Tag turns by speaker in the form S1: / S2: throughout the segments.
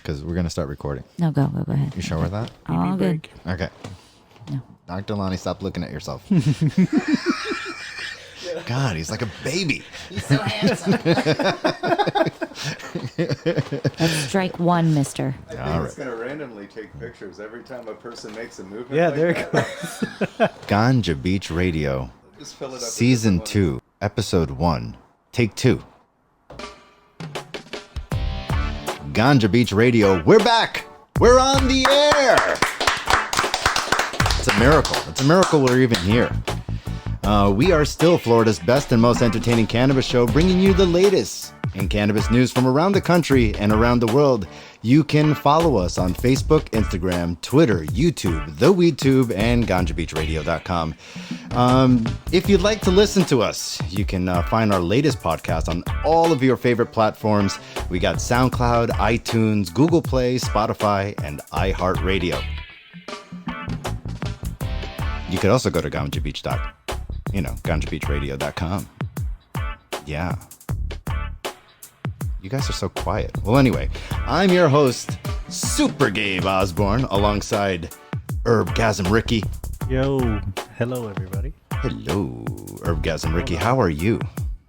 S1: because we're going to start recording.
S2: No, go ahead.
S1: You sure with that?
S2: All good.
S1: Okay.
S2: No.
S1: Dr. Lonny, stop looking at yourself. God, he's like a baby.
S2: He's so handsome. That's strike one, mister.
S3: I think it's going to randomly take pictures every time a person makes a movement.
S4: Yeah,
S3: like
S4: there
S3: that.
S4: it goes.
S1: Ganja Beach Radio,
S3: Just fill it up.
S1: Season 2, Episode 1, Take 2. Ganja Beach Radio, we're back! We're on the air! It's a miracle. It's a miracle we're even here. We are still Florida's best and most entertaining cannabis show, bringing you the latest in cannabis news from around the country and around the world. You can follow us on Facebook, Instagram, Twitter, YouTube, The WeedTube, and GanjaBeachRadio.com. If you'd like to listen to us, you can find our latest podcast on all of your favorite platforms. We got SoundCloud, iTunes, Google Play, Spotify, and iHeartRadio. You could also go to GanjaBeachRadio.com. Yeah. You guys are so quiet. Well, anyway, I'm your host, Super Gabe Osborne, alongside Herbgasm Ricky.
S4: Yo, hello everybody.
S1: Hello, Herbgasm Ricky. How are you?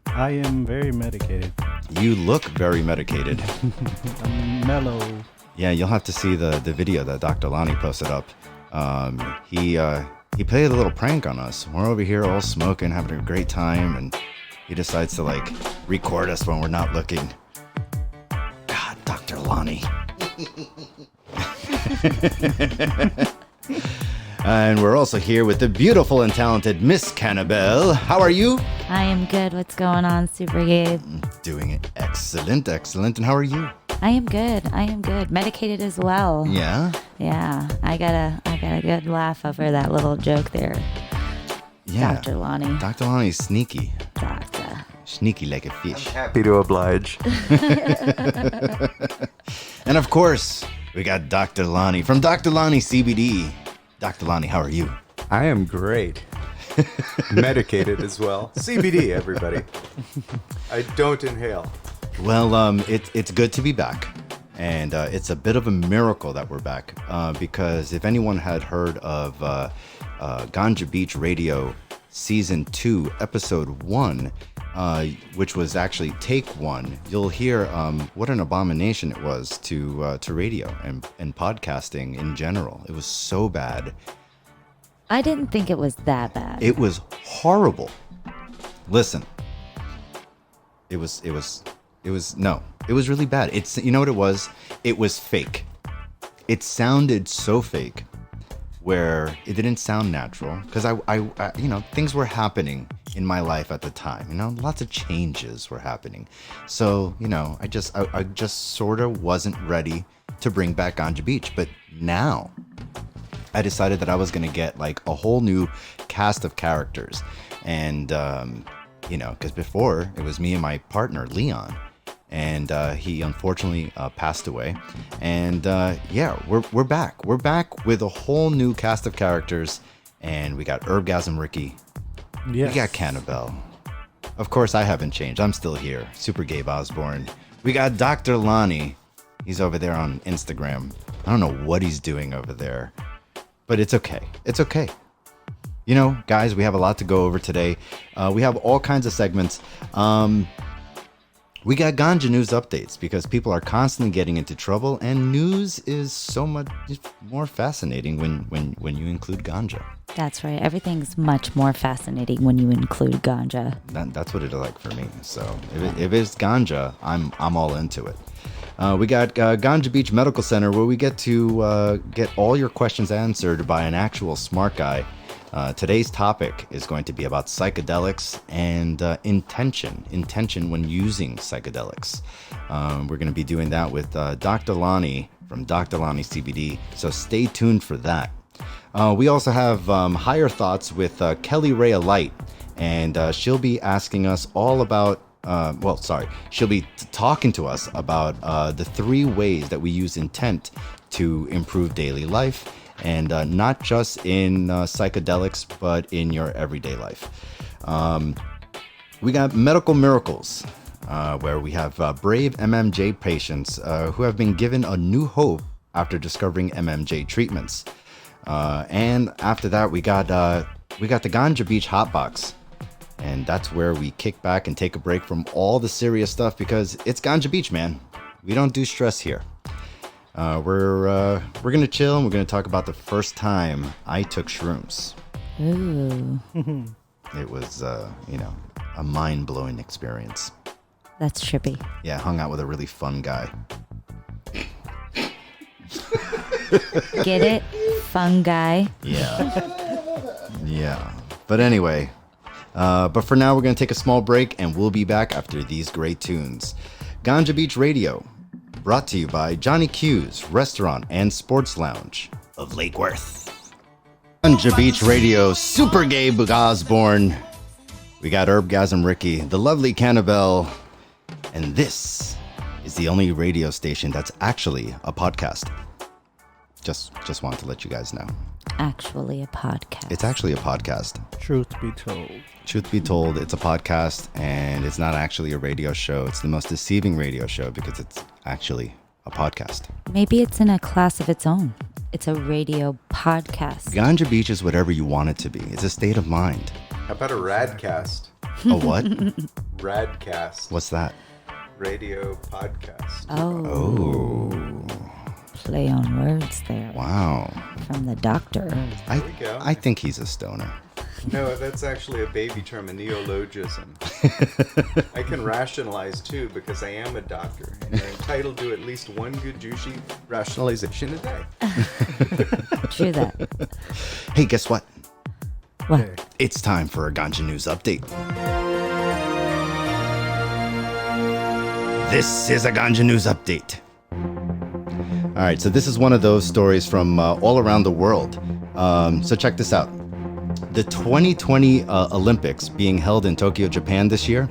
S4: I am very medicated.
S1: You look very medicated.
S4: I'm mellow.
S1: Yeah, you'll have to see the video that Dr. Lonny posted up. He played a little prank on us. We're over here all smoking, having a great time, and he decides to record us when we're not looking. God, Dr. Lonny. And we're also here with the beautiful and talented Miss Cannabelle. How are you?
S2: I am good. What's going on, Super Gabe?
S1: Doing it excellent. And how are you?
S2: I am good. Medicated as well.
S1: Yeah?
S2: Yeah. I got a good laugh over that little joke there.
S1: Yeah.
S2: Dr. Lonny.
S1: Dr. Lonny's sneaky.
S2: Doctor.
S1: Sneaky like a fish.
S3: Happy to oblige.
S1: And of course, we got Dr. Lonny from Dr. Lonny CBD. Dr. Lonny, how are you?
S3: I am great. Medicated as well. CBD, everybody. I don't inhale.
S1: Well, it's good to be back. And it's a bit of a miracle that we're back. Because if anyone had heard of Ganja Beach Radio Season 2, Episode 1, which was actually Take 1, you'll hear what an abomination it was to radio and podcasting in general. It was so bad.
S2: I didn't think it was that bad.
S1: It was horrible. Listen, it was really bad. It's, you know what it was? It was fake. It sounded so fake where it didn't sound natural because I things were happening in my life at the time. Lots of changes were happening. So, I just sort of wasn't ready to bring back Ganja Beach. But now I decided that I was going to get a whole new cast of characters. And, because before it was me and my partner, Leon. And he unfortunately passed away. And we're back. We're back with a whole new cast of characters. And we got Herbgasm Ricky.
S4: Yes.
S1: We got Cannabelle. Of course, I haven't changed. I'm still here. Super Gabe Osborne. We got Dr. Lonny. He's over there on Instagram. I don't know what he's doing over there. But it's okay. It's okay. Guys, we have a lot to go over today. We have all kinds of segments. We got Ganja News Updates because people are constantly getting into trouble, and news is so much more fascinating when you include ganja.
S2: That's right. Everything's much more fascinating when you include ganja.
S1: That's what it's like for me. So if it's ganja, I'm all into it. We got Ganja Beach Medical Center, where we get to get all your questions answered by an actual smart guy. Today's topic is going to be about psychedelics and intention when using psychedelics. We're going to be doing that with Dr. Lonny from Dr. Lonny CBD, so stay tuned for that. We also have Higher Thoughts with Kelly Raia Light, and she'll be asking us all about she'll be talking to us about the 3 ways that we use intent to improve daily life, and not just in psychedelics, but in your everyday life. We got medical miracles. where we have brave MMJ patients who have been given a new hope after discovering MMJ treatments. And after that, we got the Ganja Beach HOTBOX. And that's where we kick back and take a break from all the serious stuff because it's Ganja Beach, man. We don't do stress here. We're gonna chill and we're gonna talk about the first time I took shrooms.
S2: Ooh.
S1: It was, a mind-blowing experience.
S2: That's trippy.
S1: Yeah, hung out with a really fun guy.
S2: Get it? Fun guy.
S1: Yeah. Yeah. But anyway, but for now, we're going to take a small break and we'll be back after these great tunes. Ganja Beach Radio, brought to you by Johnny Q's Restaurant and Sports Lounge of Lake Worth. Ganja Beach Radio, Super Gabe Osborne. We got Herbgasm Ricky, the lovely Cannabelle, and this is the only radio station that's actually a podcast. Just wanted to let you guys know.
S2: Actually a podcast.
S1: It's actually a podcast.
S4: Truth be told.
S1: Truth be told, it's a podcast and it's not actually a radio show. It's the most deceiving radio show because it's actually a podcast.
S2: Maybe it's in a class of its own. It's a radio podcast.
S1: Ganja Beach is whatever you want it to be. It's a state of mind.
S3: How about a radcast?
S1: A what?
S3: Radcast.
S1: What's that?
S3: Radio podcast.
S2: Oh. Play on words there.
S1: Wow.
S2: From the doctor.
S3: There we go.
S1: I think he's a stoner.
S3: No, that's actually a baby term, a neologism. I can rationalize too because I am a doctor and you're entitled to at least one good juicy rationalization a day.
S2: True that.
S1: Hey, guess what?
S2: What?
S1: It's time for a Ganja News Update. This is a Ganja News Update. All right, so this is one of those stories from all around the world. So check this out. The 2020 Olympics being held in Tokyo, Japan this year,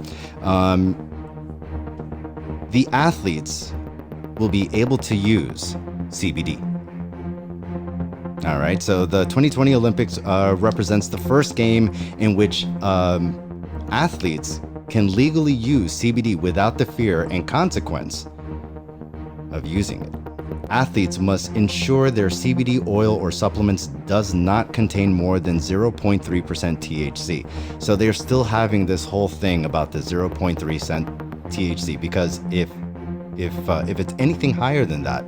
S1: the athletes will be able to use CBD. All right, so the 2020 Olympics represents the first game in which athletes can legally use CBD without the fear and consequence of using it. Athletes must ensure their CBD oil or supplements does not contain more than 0.3% THC. So they're still having this whole thing about the 0.3% THC because if it's anything higher than that,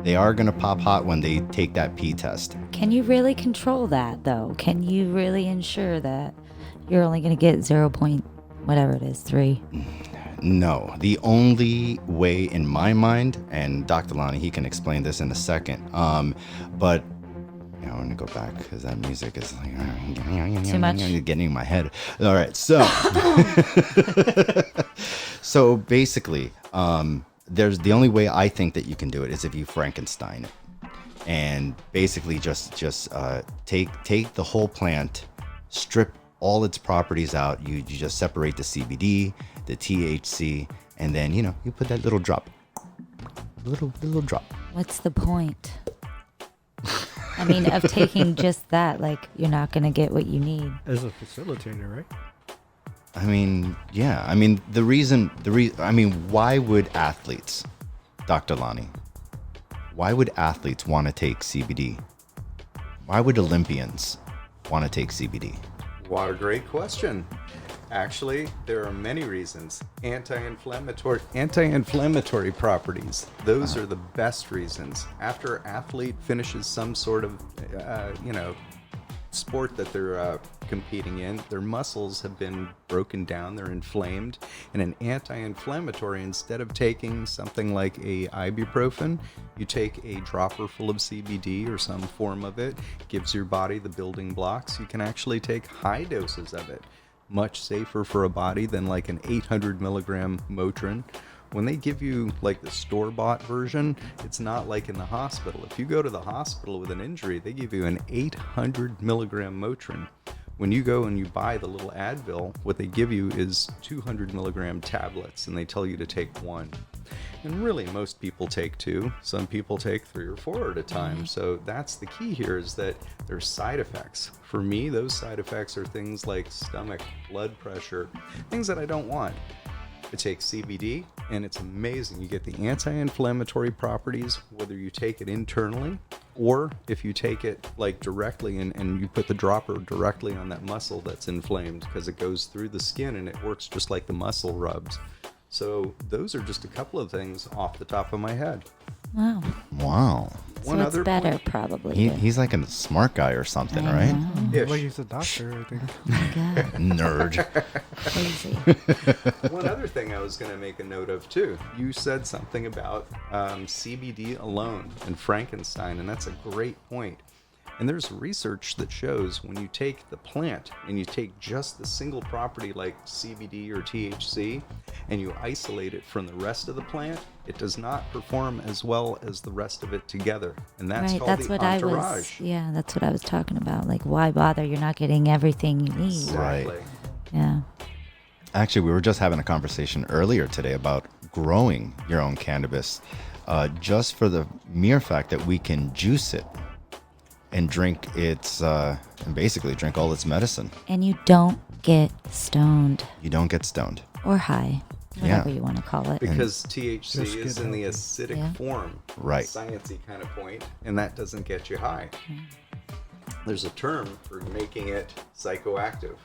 S1: they are going to pop hot when they take that pee test.
S2: Can you really control that, though? Can you really ensure that you're only going to get 3?
S1: No, the only way in my mind, and Dr. Lonny, he can explain this in a second, but I want to go back because that music is like
S2: too much
S1: getting in my head. All right, so so basically, there's the only way I think that you can do it is if you Frankenstein it, and basically just take the whole plant, strip all its properties out. You just separate the CBD, the THC, and then you put that little drop, little drop.
S2: What's the point? I mean, of taking just that, like you're not gonna get what you need.
S4: As a facilitator, right?
S1: I mean, yeah. I mean, why would athletes, Dr. Lonny, why would athletes want to take CBD? Why would Olympians want to take CBD?
S3: What a great question. Actually, there are many reasons. Anti-inflammatory properties. Those are the best reasons. After an athlete finishes some sort of, sport that they're competing in, their muscles have been broken down, they're inflamed, and an anti-inflammatory, instead of taking something like a ibuprofen, you take a dropper full of CBD or some form of it, gives your body the building blocks. You can actually take high doses of it. Much safer for a body than like an 800 milligram Motrin. When they give you like the store-bought version, it's not like in the hospital. If you go to the hospital with an injury, they give you an 800 milligram Motrin. When you go and you buy the little Advil, what they give you is 200 milligram tablets, and they tell you to take one. And really, most people take 2. Some people take 3 or 4 at a time. So that's the key here, is that there's side effects. For me, those side effects are things like stomach, blood pressure, things that I don't want. It takes CBD, and it's amazing. You get the anti-inflammatory properties, whether you take it internally or if you take it like directly and you put the dropper directly on that muscle that's inflamed, because it goes through the skin and it works just like the muscle rubs. So those are just a couple of things off the top of my head.
S2: Wow.
S1: Wow.
S2: So it's better, probably.
S1: He's like a smart guy or something, right?
S3: Ish.
S4: Well, he's a doctor, I think.
S2: Oh my God.
S1: Nerd.
S2: Crazy.
S3: One other thing I was going to make a note of too. You said something about CBD alone and Frankenstein, and that's a great point. And there's research that shows when you take the plant and you take just the single property like CBD or THC and you isolate it from the rest of the plant, it does not perform as well as the rest of it together. And that's called the entourage.
S2: That's what I was talking about. Like, why bother? You're not getting everything you need.
S3: Exactly.
S1: Right.
S2: Yeah.
S1: Actually, we were just having a conversation earlier today about growing your own cannabis, just for the mere fact that we can juice it and drink its, and basically drink all its medicine.
S2: And you don't get stoned
S1: You don't get stoned.
S2: or high, whatever
S1: Yeah.
S2: you want to call it.
S3: Because THC
S4: Just
S3: is
S4: get
S3: in the
S4: healthy.
S3: acidic
S2: Yeah.
S3: form,
S1: Right.
S3: sciencey kind of point, and that doesn't get you high. There's a term for making it psychoactive.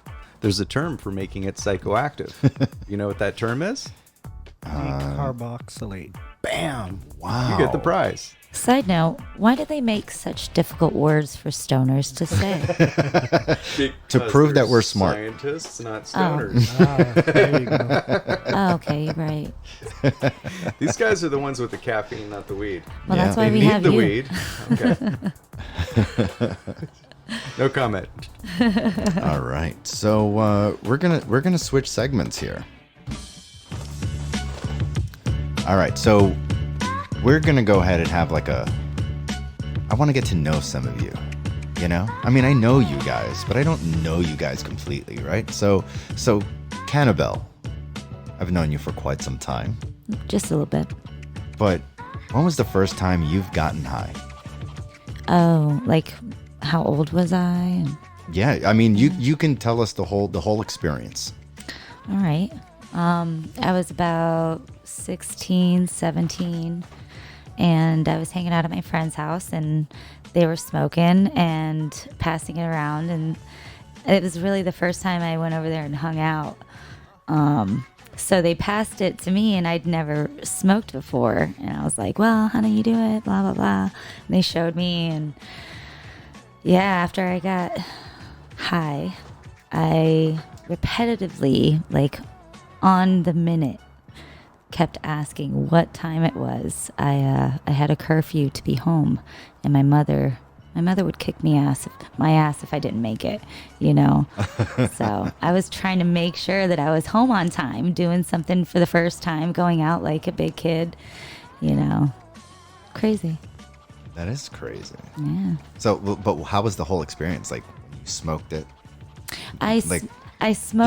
S3: You know what that term is?
S4: Carboxylate.
S3: Bam!
S1: Wow.
S3: You get the prize.
S2: Side note, why do they make such difficult words for stoners to say?
S1: To prove that
S3: Because
S1: we're smart.
S3: Scientists, not stoners.
S4: There you go.
S2: Oh, okay, you're right.
S3: These guys are the ones with the caffeine, not the weed.
S2: Well,
S1: Yeah.
S2: that's why
S3: They
S2: we
S3: need
S2: have
S3: the
S2: you.
S3: weed. Okay. No comment.
S1: All right. So we're gonna switch segments here. All right. So we're gonna go ahead and have like I want to get to know some of you. You know, I mean, I know you guys, but I don't know you guys completely, right? So Cannabelle, I've known you for quite some time,
S2: Just a little bit.
S1: but when was the first time you've gotten high?
S2: Oh, like how old was I? And,
S1: Yeah, I mean, you can tell us the whole experience.
S2: all right. I was about 16, 17, and I was hanging out at my friend's house, and they were smoking and passing it around, and it was really the first time I went over there and hung out. So they passed it to me, and I'd never smoked before, and I was like, well, how do you do it? Blah, blah, blah. And they showed me, and yeah, after I got high, I repetitively, like on the minute, kept asking what time it was. I had a curfew to be home, and my mother would kick my ass if I didn't make it, you know. So I was trying to make sure that I was home on time, doing something for the first time, going out like a big kid, you know. Crazy.
S1: That is crazy.
S2: Yeah.
S1: So, but how was the whole experience? Like, when you smoked it?
S2: I smoked.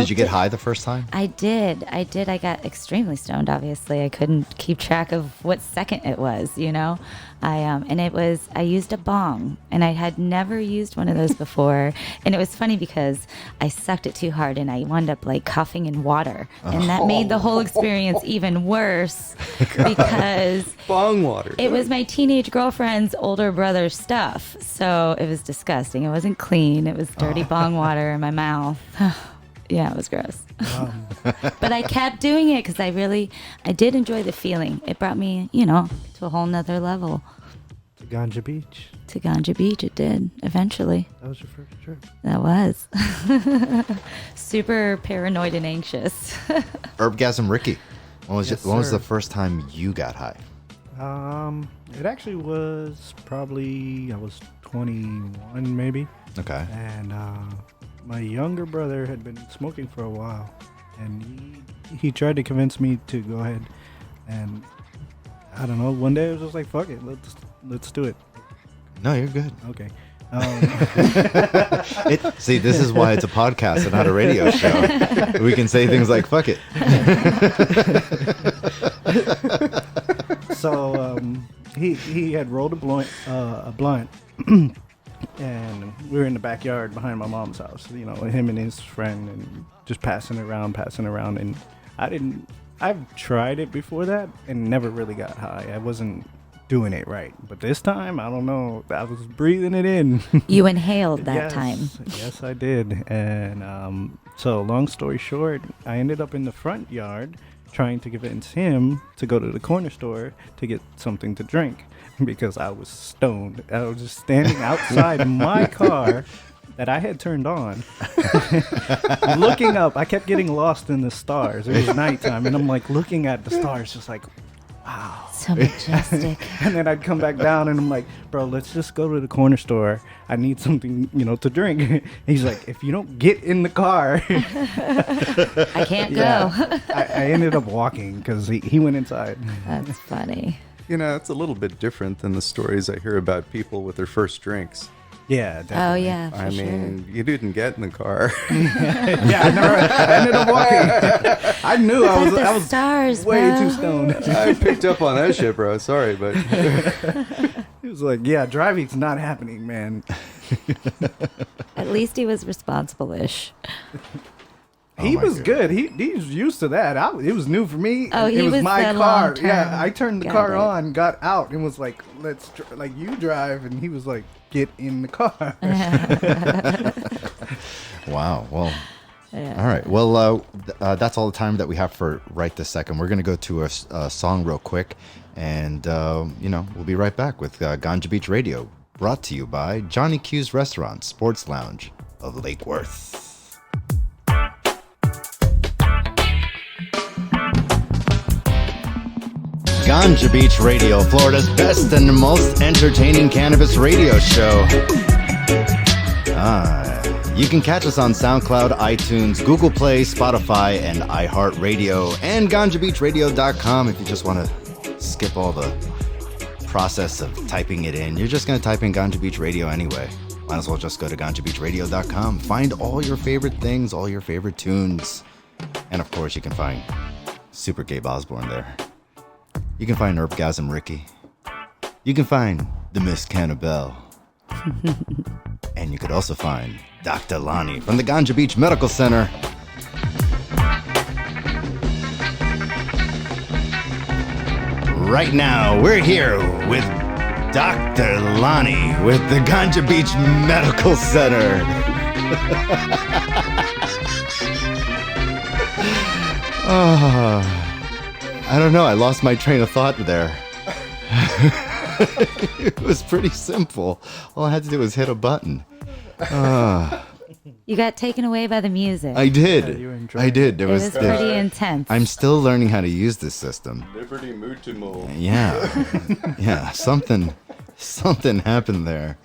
S1: Did you get
S2: it.
S1: high the first time?
S2: I did. I got extremely stoned, obviously. I couldn't keep track of what second it was, you know? I used a bong, and I had never used one of those before. And it was funny because I sucked it too hard, and I wound up like coughing in water. And that made the whole experience even worse because
S3: Bong water.
S2: it was my teenage girlfriend's older brother's stuff. So it was disgusting. It wasn't clean. It was dirty bong water in my mouth. Yeah, it was gross. But I kept doing it because I did enjoy the feeling. It brought me, you know, to a whole nother level.
S4: To Ganja Beach.
S2: To Ganja Beach, it did, eventually.
S4: That was your first trip.
S2: That was. Super paranoid and anxious.
S1: Herbgasm Ricky. When was
S4: Yes,
S1: when was
S4: sir.
S1: the first time you got high?
S4: It actually was probably, I was 21 maybe.
S1: Okay.
S4: And my younger brother had been smoking for a while, and he tried to convince me to go ahead. And I don't know, one day I was just like, fuck it, let's do it.
S1: No, you're good.
S4: Okay.
S1: See, this is why it's a podcast and not a radio show. We can say things like "fuck it."
S4: So he had rolled a blunt, and we were in the backyard behind my mom's house. You know, him and his friend, and just passing it around, and I I've tried it before that and never really got high. I wasn't doing it right. But this time, I don't know. I was breathing it in.
S2: You inhaled that
S4: Yes,
S2: time.
S4: Yes, I did. And so, long story short, I ended up in the front yard trying to convince him to go to the corner store to get something to drink because I was stoned. I was just standing outside my car that I had turned on, looking up. I kept getting lost in the stars. It was nighttime, and I'm like looking at the stars, just like, wow.
S2: So majestic.
S4: And then I'd come back down, and I'm like, bro, let's just go to the corner store. I need something, to drink. He's like, if you don't get in the car.
S2: I can't go.
S4: I ended up walking because he went inside.
S2: That's funny.
S3: It's a little bit different than the stories I hear about people with their first drinks.
S4: Yeah, definitely.
S2: Oh, yeah, for
S3: I
S2: sure.
S3: mean, you didn't get in the car.
S4: I ended up walking. I knew I was
S2: stars,
S4: way
S2: bro.
S4: too stoned.
S3: I picked up on that shit, bro. Sorry, but
S4: He was like, yeah, driving's not happening, man.
S2: At least he was responsible-ish.
S4: He
S1: my
S4: was
S1: God.
S4: good. He's used to that. It was new for me.
S2: Oh, he
S4: it was
S2: was
S4: my
S2: the
S4: car.
S2: long-term.
S4: Yeah, I turned the
S2: Got
S4: car
S2: it.
S4: on, got out, and was like, like you drive, and he was like, get in the car.
S1: Wow. Well,
S2: Yeah.
S1: all right. Well, that's all the time that we have for right this second. We're going to go to a song real quick, and, we'll be right back with Ganja Beach Radio, brought to you by Johnny Q's Restaurant, Sports Lounge of Lake Worth. Ganja Beach Radio, Florida's best and most entertaining cannabis radio show. You can catch us on SoundCloud, iTunes, Google Play, Spotify, and iHeartRadio, and GanjaBeachRadio.com if you just want to skip all the process of typing it in. You're just going to type in Ganja Beach Radio anyway. Might as well just go to GanjaBeachRadio.com. Find all your favorite things, all your favorite tunes. And of course, you can find Super Gabe Osborne there. You can find Herbgasm Ricky. You can find the Miss Cannabelle. And you could also find Dr. Lonny from the Ganja Beach Medical Center. Right now, we're here with Dr. Lonny with the Ganja Beach Medical Center. I don't know. I lost my train of thought there. It was pretty simple. All I had to do was hit a button.
S2: You got taken away by the music.
S1: I did.
S4: you were enjoying
S1: I did.
S2: it was pretty intense.
S1: I'm still learning how to use this system.
S3: Liberty Mutual.
S1: Yeah. Yeah. Something happened there.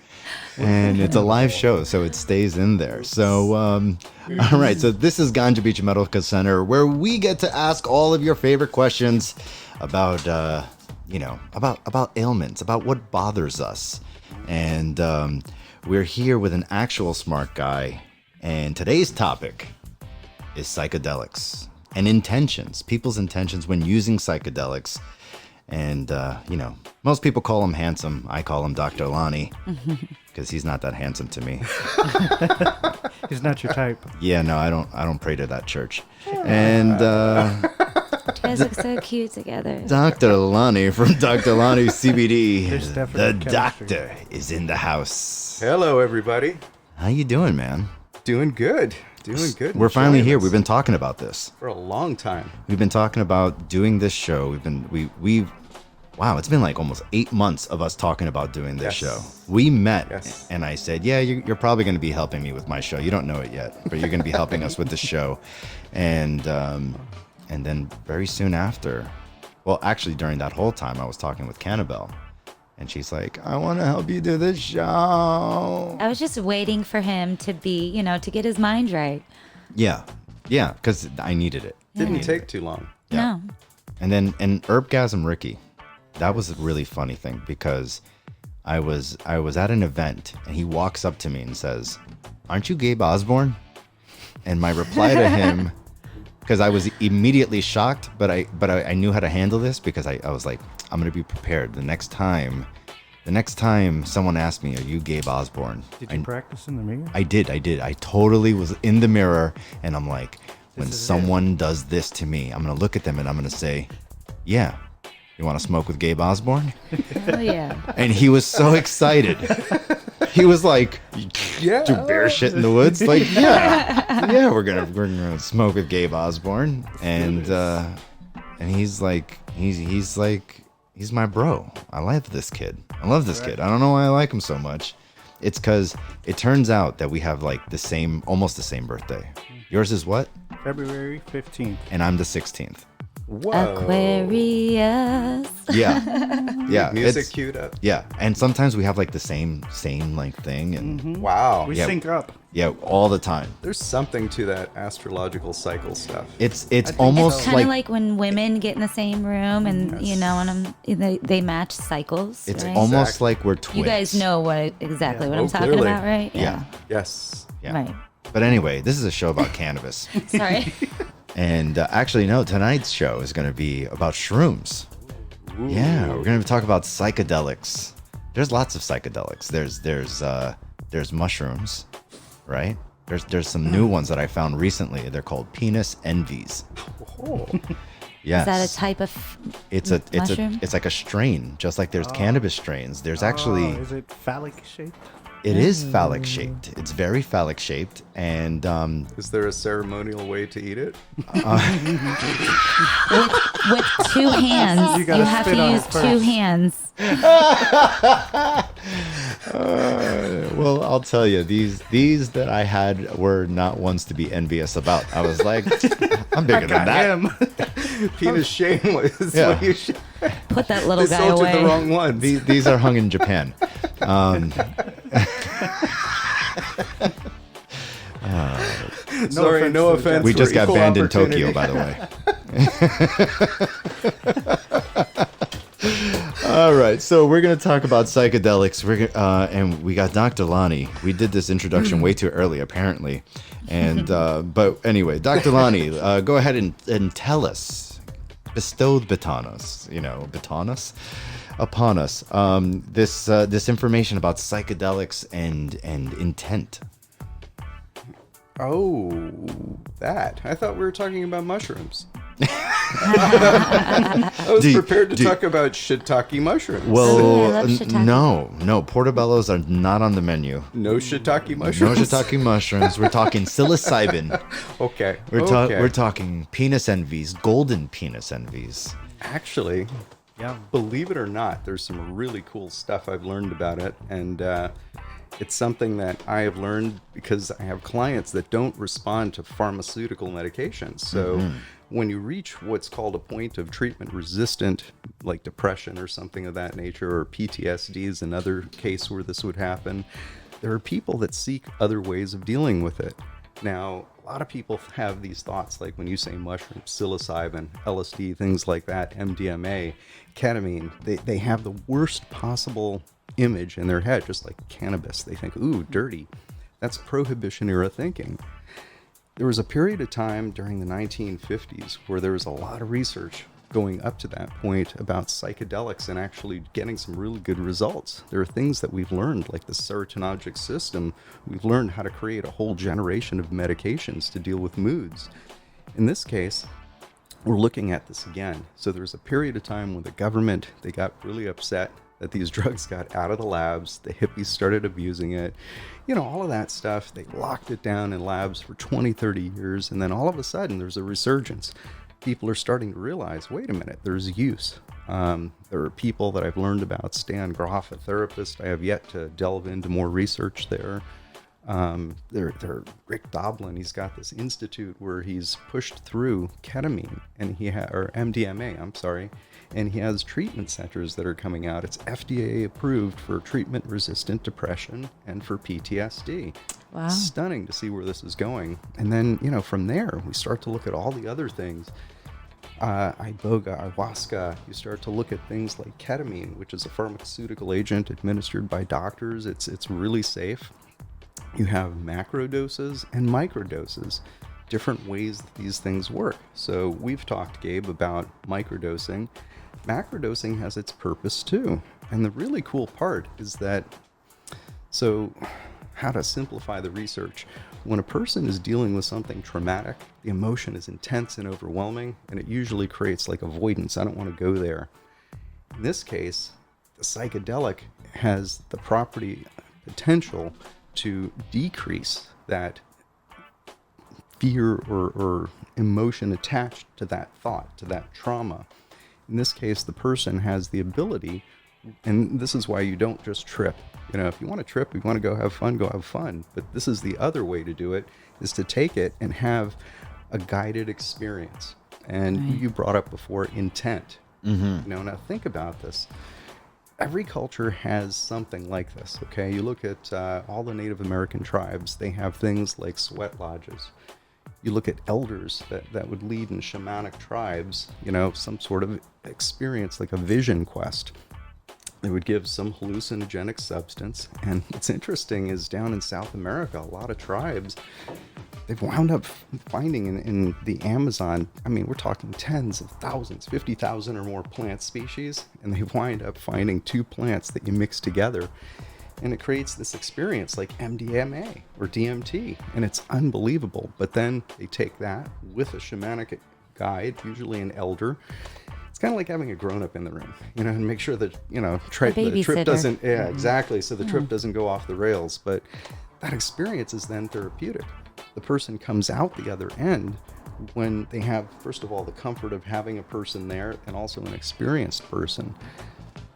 S1: And it's a live show, so it stays in there. So, all right. So this is Ganja Beach Medical Center, where we get to ask all of your favorite questions about, about ailments, about what bothers us. And we're here with an actual smart guy. And today's topic is psychedelics and intentions, people's intentions when using psychedelics. And, most people call him handsome. I call him Dr. Lonny because he's not that handsome to me.
S4: He's not your type.
S1: Yeah, no, I don't pray to that church. And
S2: You guys look so cute together.
S1: Dr. Lonny from Dr. Lonny CBD,
S4: There's
S1: the
S4: definitely chemistry.
S1: doctor, is in the house.
S3: Hello, everybody.
S1: How you doing, man?
S3: Doing good. Doing good.
S1: We're finally
S3: Enjoying
S1: here.
S3: this
S1: We've been talking about this.
S3: for a long time.
S1: We've been talking about doing this show. Wow, it's been like almost 8 months of us talking about doing this
S3: Yes.
S1: show. We met,
S3: Yes.
S1: and I said, yeah, you're probably going to be helping me with my show. You don't know it yet, but you're going to be helping us with the show. And then very soon after, well, actually during that whole time, I was talking with Cannabelle, and she's like, I want to help you do this show.
S2: I was just waiting for him to be, to get his mind right.
S1: Yeah, because I needed it.
S3: Didn't take too long.
S1: Yeah.
S2: No.
S1: And then Herbgasm Ricky, that was a really funny thing because I was at an event and he walks up to me and says, "Aren't you Gabe Osborne?" And my reply to him, because I was immediately shocked, but I knew how to handle this because I was like, I'm gonna be prepared. The next time someone asks me, "Are you Gabe Osborne?"
S4: Did you practice in the mirror?
S1: I did. I totally was in the mirror and I'm like, when someone does this to me, I'm going to look at them and I'm going to say, yeah, you want to smoke with Gabe Osborne?
S2: Oh, yeah.
S1: And he was so excited. He was like,
S3: Yeah.
S1: do bear shit in the woods? Like, yeah, we're gonna smoke with Gabe Osborne. And he's like, he's my bro. I love this kid. I love this kid. I don't know why I like him so much. It's because it turns out that we have like almost the same birthday. Yours is what?
S4: February 15th.
S1: And I'm the 16th.
S3: Whoa.
S2: Aquarius.
S1: Yeah.
S3: Music
S1: it's-
S3: queued up.
S1: Yeah, and sometimes we have like the same like thing, and
S3: Wow.
S4: We
S1: Yeah.
S4: sync up.
S1: yeah, all the time.
S3: There's something to that astrological cycle stuff.
S1: It's
S4: think
S1: almost
S2: It's kind of like when women get in the same room and, and they match cycles.
S1: it's
S2: right?
S1: almost
S3: Exactly.
S1: like we're twins.
S2: You guys know exactly what
S3: Oh,
S2: I'm talking
S3: clearly.
S2: about, right?
S1: Yeah.
S3: Yes.
S1: Yeah.
S2: Right.
S1: But anyway, this is a show about cannabis,
S2: Sorry.
S1: and actually, no, tonight's show is going to be about shrooms. Yeah, we're going to talk about psychedelics. There's lots of psychedelics. There's mushrooms, right? There's some new ones that I found recently. They're called penis envies.
S3: Oh.
S1: Yes.
S2: Is that a type of mushroom?
S1: It's like a strain, just like there's cannabis strains. There's actually
S4: Is it phallic shaped?
S1: it is phallic shaped. It's very phallic shaped, and
S3: Is there a ceremonial way to eat it?
S2: with two hands.
S4: You gotta
S2: have
S4: spit
S2: to
S4: on it
S2: use two
S4: first.
S2: hands.
S1: well, I'll tell you, these that I had were not ones to be envious about. I was like, I'm bigger than that.
S3: Penis shame was
S1: Yeah.
S3: what you should.
S2: Put that little
S3: They
S2: guy
S3: sold you
S2: away.
S3: the wrong ones.
S1: These are hung in Japan.
S3: Sorry, no offense.
S1: We
S3: for
S1: just got
S3: equal
S1: banned in
S3: opportunity.
S1: Tokyo, by the way. All right, so we're gonna talk about psychedelics. And we got Dr. Lonny. We did this introduction way too early, apparently. And but anyway, Dr. Lonny, go ahead and tell us, bestow the baton us, upon us, this information about psychedelics and intent.
S3: Oh, that. I thought we were talking about mushrooms. I was prepared to talk about shiitake mushrooms.
S1: Well,
S2: Oh, yeah, I love shiitake.
S1: no, portobellos are not on the menu.
S3: No shiitake
S1: No
S3: mushrooms.
S1: shiitake mushrooms. We're talking psilocybin.
S3: Okay.
S1: We're talking penis envies, golden penis envies.
S3: Actually,
S4: Yeah.
S3: believe it or not, there's some really cool stuff I've learned about it, and it's something that I have learned because I have clients that don't respond to pharmaceutical medications. So when you reach what's called a point of treatment resistant, like depression or something of that nature, or PTSD is another case where this would happen, there are people that seek other ways of dealing with it. Now, a lot of people have these thoughts, like when you say mushrooms, psilocybin, LSD, things like that, MDMA, ketamine, they have the worst possible image in their head, just like cannabis. They think, ooh, dirty. That's Prohibition era thinking. There was a period of time during the 1950s where there was a lot of research going up to that point about psychedelics and actually getting some really good results. There are things that we've learned, like the serotonergic system. We've learned how to create a whole generation of medications to deal with moods. In this case, we're looking at this again. So there's a period of time when the government, they got really upset that these drugs got out of the labs. The hippies started abusing it. You know, all of that stuff. They locked it down in labs for 20, 30 years. And then all of a sudden, there's a resurgence. People are starting to realize, wait a minute, there's use. There are people that I've learned about. Stan Groff, a therapist. I have yet to delve into more research there. Rick Doblin, he's got this institute where he's pushed through ketamine and or MDMA, I'm sorry, and he has treatment centers that are coming out. It's FDA approved for treatment-resistant depression and for PTSD.
S2: Wow.
S3: Stunning to see where this is going. And then, you know, from there, we start to look at all the other things. Iboga, ayahuasca, you start to look at things like ketamine, which is a pharmaceutical agent administered by doctors. It's really safe. You have macro doses and micro doses, different ways that these things work. So we've talked, Gabe, about microdosing. Macrodosing has its purpose too. And the really cool part is that, so how to simplify the research, when a person is dealing with something traumatic, the emotion is intense and overwhelming, and it usually creates like avoidance. I don't want to go there. In this case, the psychedelic has the potential to decrease that fear or emotion attached to that thought, to that trauma. In this case, the person has the ability, and this is why you don't just trip. You know, if you want to trip, you want to go have fun, go have fun. But this is the other way to do it, is to take it and have a guided experience. And you brought up before intent. You know, now think about this. Every culture has something like this, okay? You look at all the Native American tribes, they have things like sweat lodges. You look at elders that would lead in shamanic tribes, you know, some sort of experience like a vision quest. They would give some hallucinogenic substance. And what's interesting is down in South America, a lot of tribes, they've wound up finding in the Amazon, I mean, we're talking tens of thousands, 50,000 or more plant species, and they wind up finding 2 plants that you mix together, and it creates this experience like MDMA or DMT, and it's unbelievable. But then they take that with a shamanic guide, usually an elder. It's kind of like having a grown-up in the room, you know, and make sure that, you know, the trip doesn't, exactly, so the trip doesn't go off the rails. But that experience is then therapeutic. The person comes out the other end when they have, first of all, the comfort of having a person there and also an experienced person.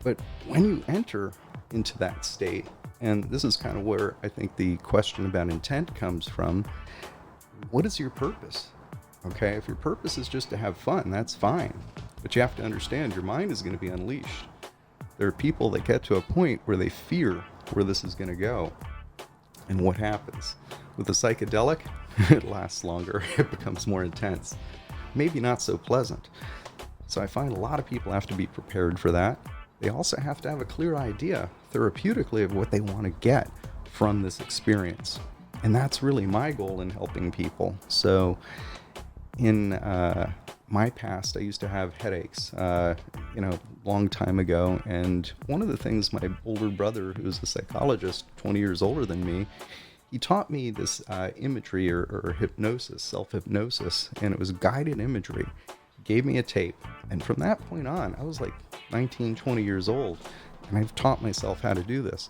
S3: But when you enter into that state, and this is kind of where I think the question about intent comes from, what is your purpose? Okay, if your purpose is just to have fun, that's fine. But you have to understand your mind is going to be unleashed. There are people that get to a point where they fear where this is going to go. And what happens? With the psychedelic, it lasts longer. It becomes more intense. Maybe not so pleasant. So I find a lot of people have to be prepared for that. They also have to have a clear idea therapeutically of what they want to get from this experience. And that's really my goal in helping people. So in my past, I used to have headaches, you know, long time ago. And one of the things my older brother, who's a psychologist, 20 years older than me, he taught me this imagery or hypnosis, self-hypnosis, and it was guided imagery. He gave me a tape. And from that point on, I was like 19, 20 years old, and I've taught myself how to do this.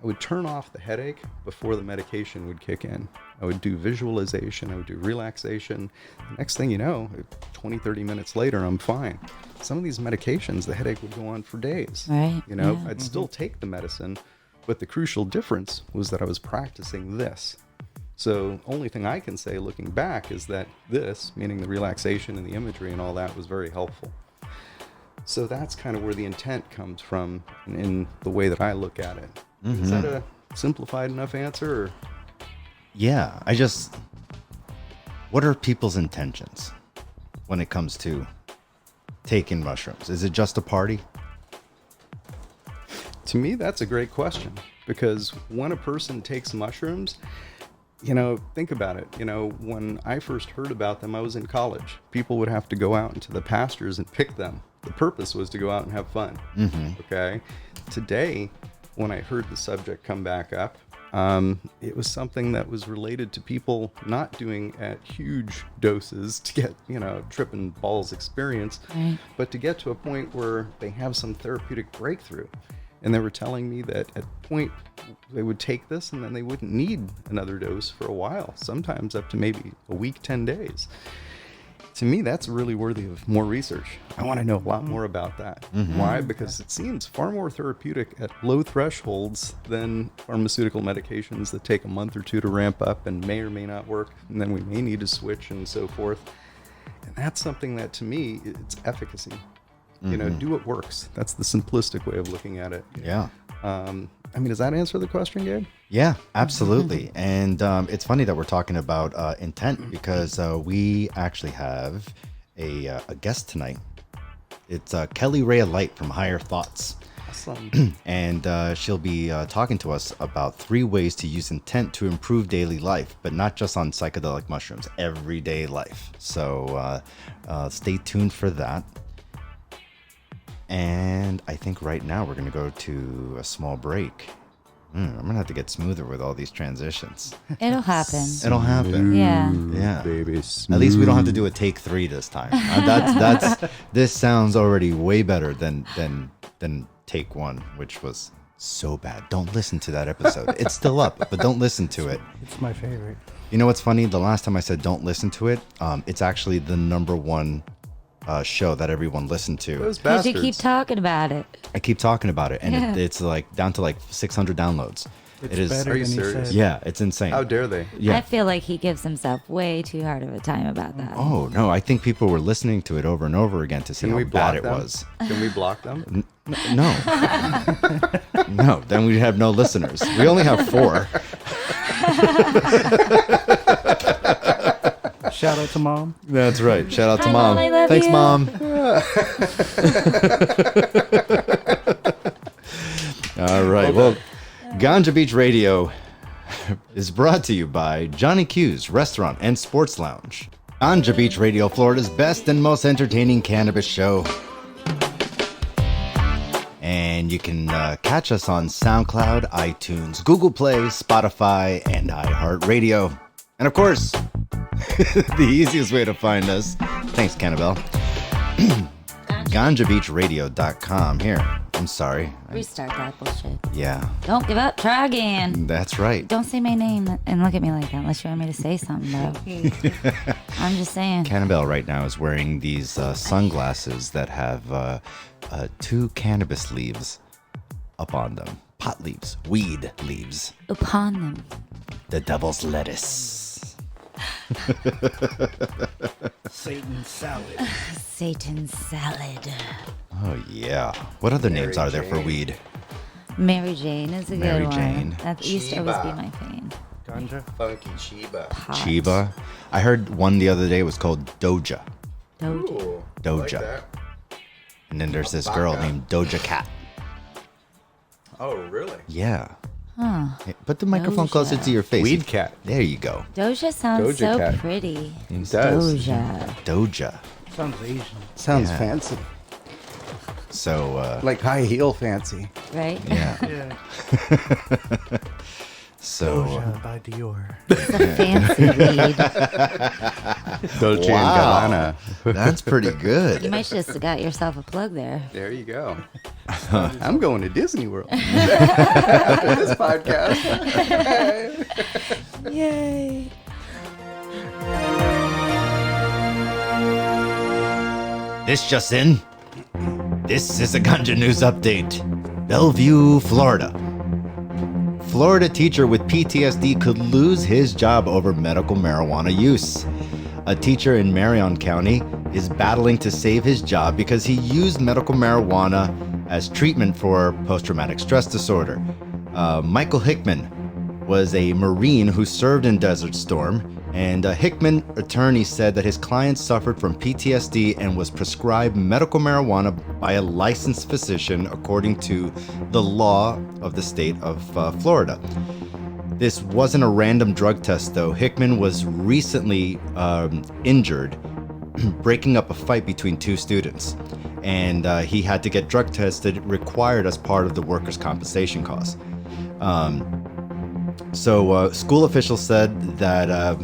S3: I would turn off the headache before the medication would kick in. I would do visualization, I would do relaxation. The next thing you know, 20, 30 minutes later, I'm fine. Some of these medications, the headache would go on for days.
S2: Right.
S3: You know,
S2: Yeah.
S3: I'd still take the medicine, but the crucial difference was that I was practicing this. So only thing I can say looking back is that this, meaning the relaxation and the imagery and all that, was very helpful. So that's kind of where the intent comes from in the way that I look at it. Is that a simplified enough answer? Or?
S1: Yeah, what are people's intentions when it comes to taking mushrooms? Is it just a party?
S3: To me, that's a great question, because when a person takes mushrooms, you know, think about it. You know, when I first heard about them, I was in college. People would have to go out into the pastures and pick them. The purpose was to go out and have fun. Okay. Today, when I heard the subject come back up, it was something that was related to people not doing at huge doses to get, you know, tripping balls experience, but to get to a point where they have some therapeutic breakthrough. And they were telling me that at a point they would take this and then they wouldn't need another dose for a while, sometimes up to maybe a week, 10 days. To me, that's really worthy of more research. I want to know a lot more about that. Why? Because it seems far more therapeutic at low thresholds than pharmaceutical medications that take a month or two to ramp up and may or may not work, and then we may need to switch and so forth. And that's something that, to me, it's efficacy. You know, do what works. That's the simplistic way of looking at it.
S1: Yeah.
S3: I mean, does that answer the question, Gabe?
S1: Yeah, absolutely. And it's funny that we're talking about intent, because we actually have a guest tonight. It's Kelly Raia Light from Higher Thoughts.
S3: Awesome.
S1: And she'll be talking to us about 3 ways to use intent to improve daily life, but not just on psychedelic mushrooms, everyday life. So stay tuned for that. And I think right now we're going to go to a small break. I'm gonna have to get smoother with all these transitions.
S2: It'll happen.
S1: It'll happen.
S2: Yeah.
S1: Yeah.
S3: Baby.
S1: At least we don't have to do a take 3 this time. This sounds already way better than take 1, which was so bad. Don't listen to that episode. It's still up, but don't listen to it.
S4: It's my favorite.
S1: You know what's funny? The last time I said don't listen to it, it's actually the #1 show that everyone listened to.
S3: Those
S2: Because you
S3: bastards.
S2: keep talking about it.
S1: I keep talking about it, and
S2: Yeah.
S1: it's like down to like 600 downloads.
S4: It's
S1: It is.
S4: better
S3: Are you
S4: than he
S3: serious?
S4: said.
S1: Yeah, it's insane.
S3: How dare they?
S1: Yeah.
S2: I feel like he gives himself way too hard of a time about that.
S1: Oh no, I think people were listening to it over and over again to see
S3: Can
S1: how
S3: we block
S1: bad it
S3: them?
S1: was.
S3: Can we block them?
S1: No. No, then we'd have no listeners. We only have 4.
S4: Shout out to mom.
S1: That's right. Shout out to
S2: Hi,
S1: Mom.
S2: Mom, I love
S1: Thanks,
S2: you.
S1: Mom. All right. Well, Ganja Beach Radio is brought to you by Johnny Q's Restaurant and Sports Lounge. Ganja Beach Radio, Florida's best and most entertaining cannabis show. And you can catch us on SoundCloud, iTunes, Google Play, Spotify, and iHeartRadio. And of course, the easiest way to find us, thanks, Cannabelle, GanjaBeachRadio.com. Here, I'm sorry.
S2: Restart that bullshit.
S1: Yeah,
S2: Don't give up. Try again.
S1: that's right.
S2: Don't say my name and look at me like that unless you want me to say something, though. I'm just saying.
S1: Cannabelle right now is wearing these sunglasses that have 2 cannabis leaves up on them. Pot leaves, weed leaves,
S2: Upon them.
S1: the devil's lettuce.
S4: Satan's salad.
S2: Satan's salad.
S1: Oh yeah. What other names
S3: Mary
S1: are there for
S3: Jane.
S1: weed?
S2: Mary Jane is a
S1: Mary
S2: good one.
S1: Jane.
S2: That used to always be
S3: Chiba.
S2: my thing.
S4: Ganja.
S3: Funky Chiba.
S2: Pot.
S1: Chiba. I heard one the other day was called Doja.
S2: Doja.
S3: Ooh,
S1: Doja.
S3: like that.
S1: And then there's this girl
S3: Baka.
S1: named Doja Cat.
S3: Oh, really?
S1: Yeah.
S2: Huh.
S1: Hey, put the microphone
S2: Doja.
S1: closer to your face.
S3: Weed cat.
S1: There you go.
S2: Doja sounds
S3: Doja
S2: so
S3: Cat.
S2: pretty.
S3: It does.
S2: Doja.
S1: Doja.
S4: Sounds Asian.
S3: Sounds
S1: Yeah.
S3: fancy.
S1: So,
S3: Like high heel fancy.
S2: Right?
S1: yeah.
S4: Yeah.
S1: So,
S4: Doja by Dior.
S2: It's a fancy weed.
S3: Dolce
S1: Wow.
S3: and Gabbana.
S1: that's pretty
S2: You
S1: good.
S2: might just have got yourself a plug there.
S3: There you go. I'm going to Disney World. After this podcast.
S2: Yay.
S1: This just in. This is a Ganja News Update. Bellevue, Florida. Florida teacher with PTSD could lose his job over medical marijuana use. A teacher in Marion County is battling to save his job because he used medical marijuana as treatment for post-traumatic stress disorder. Michael Hickman was a Marine who served in Desert Storm, and a Hickman attorney said that his client suffered from PTSD and was prescribed medical marijuana by a licensed physician according to the law of the state of Florida. This wasn't a random drug test, though. Hickman was recently injured breaking up a fight between 2 students, and he had to get drug tested, required as part of the workers' compensation costs. So school officials said that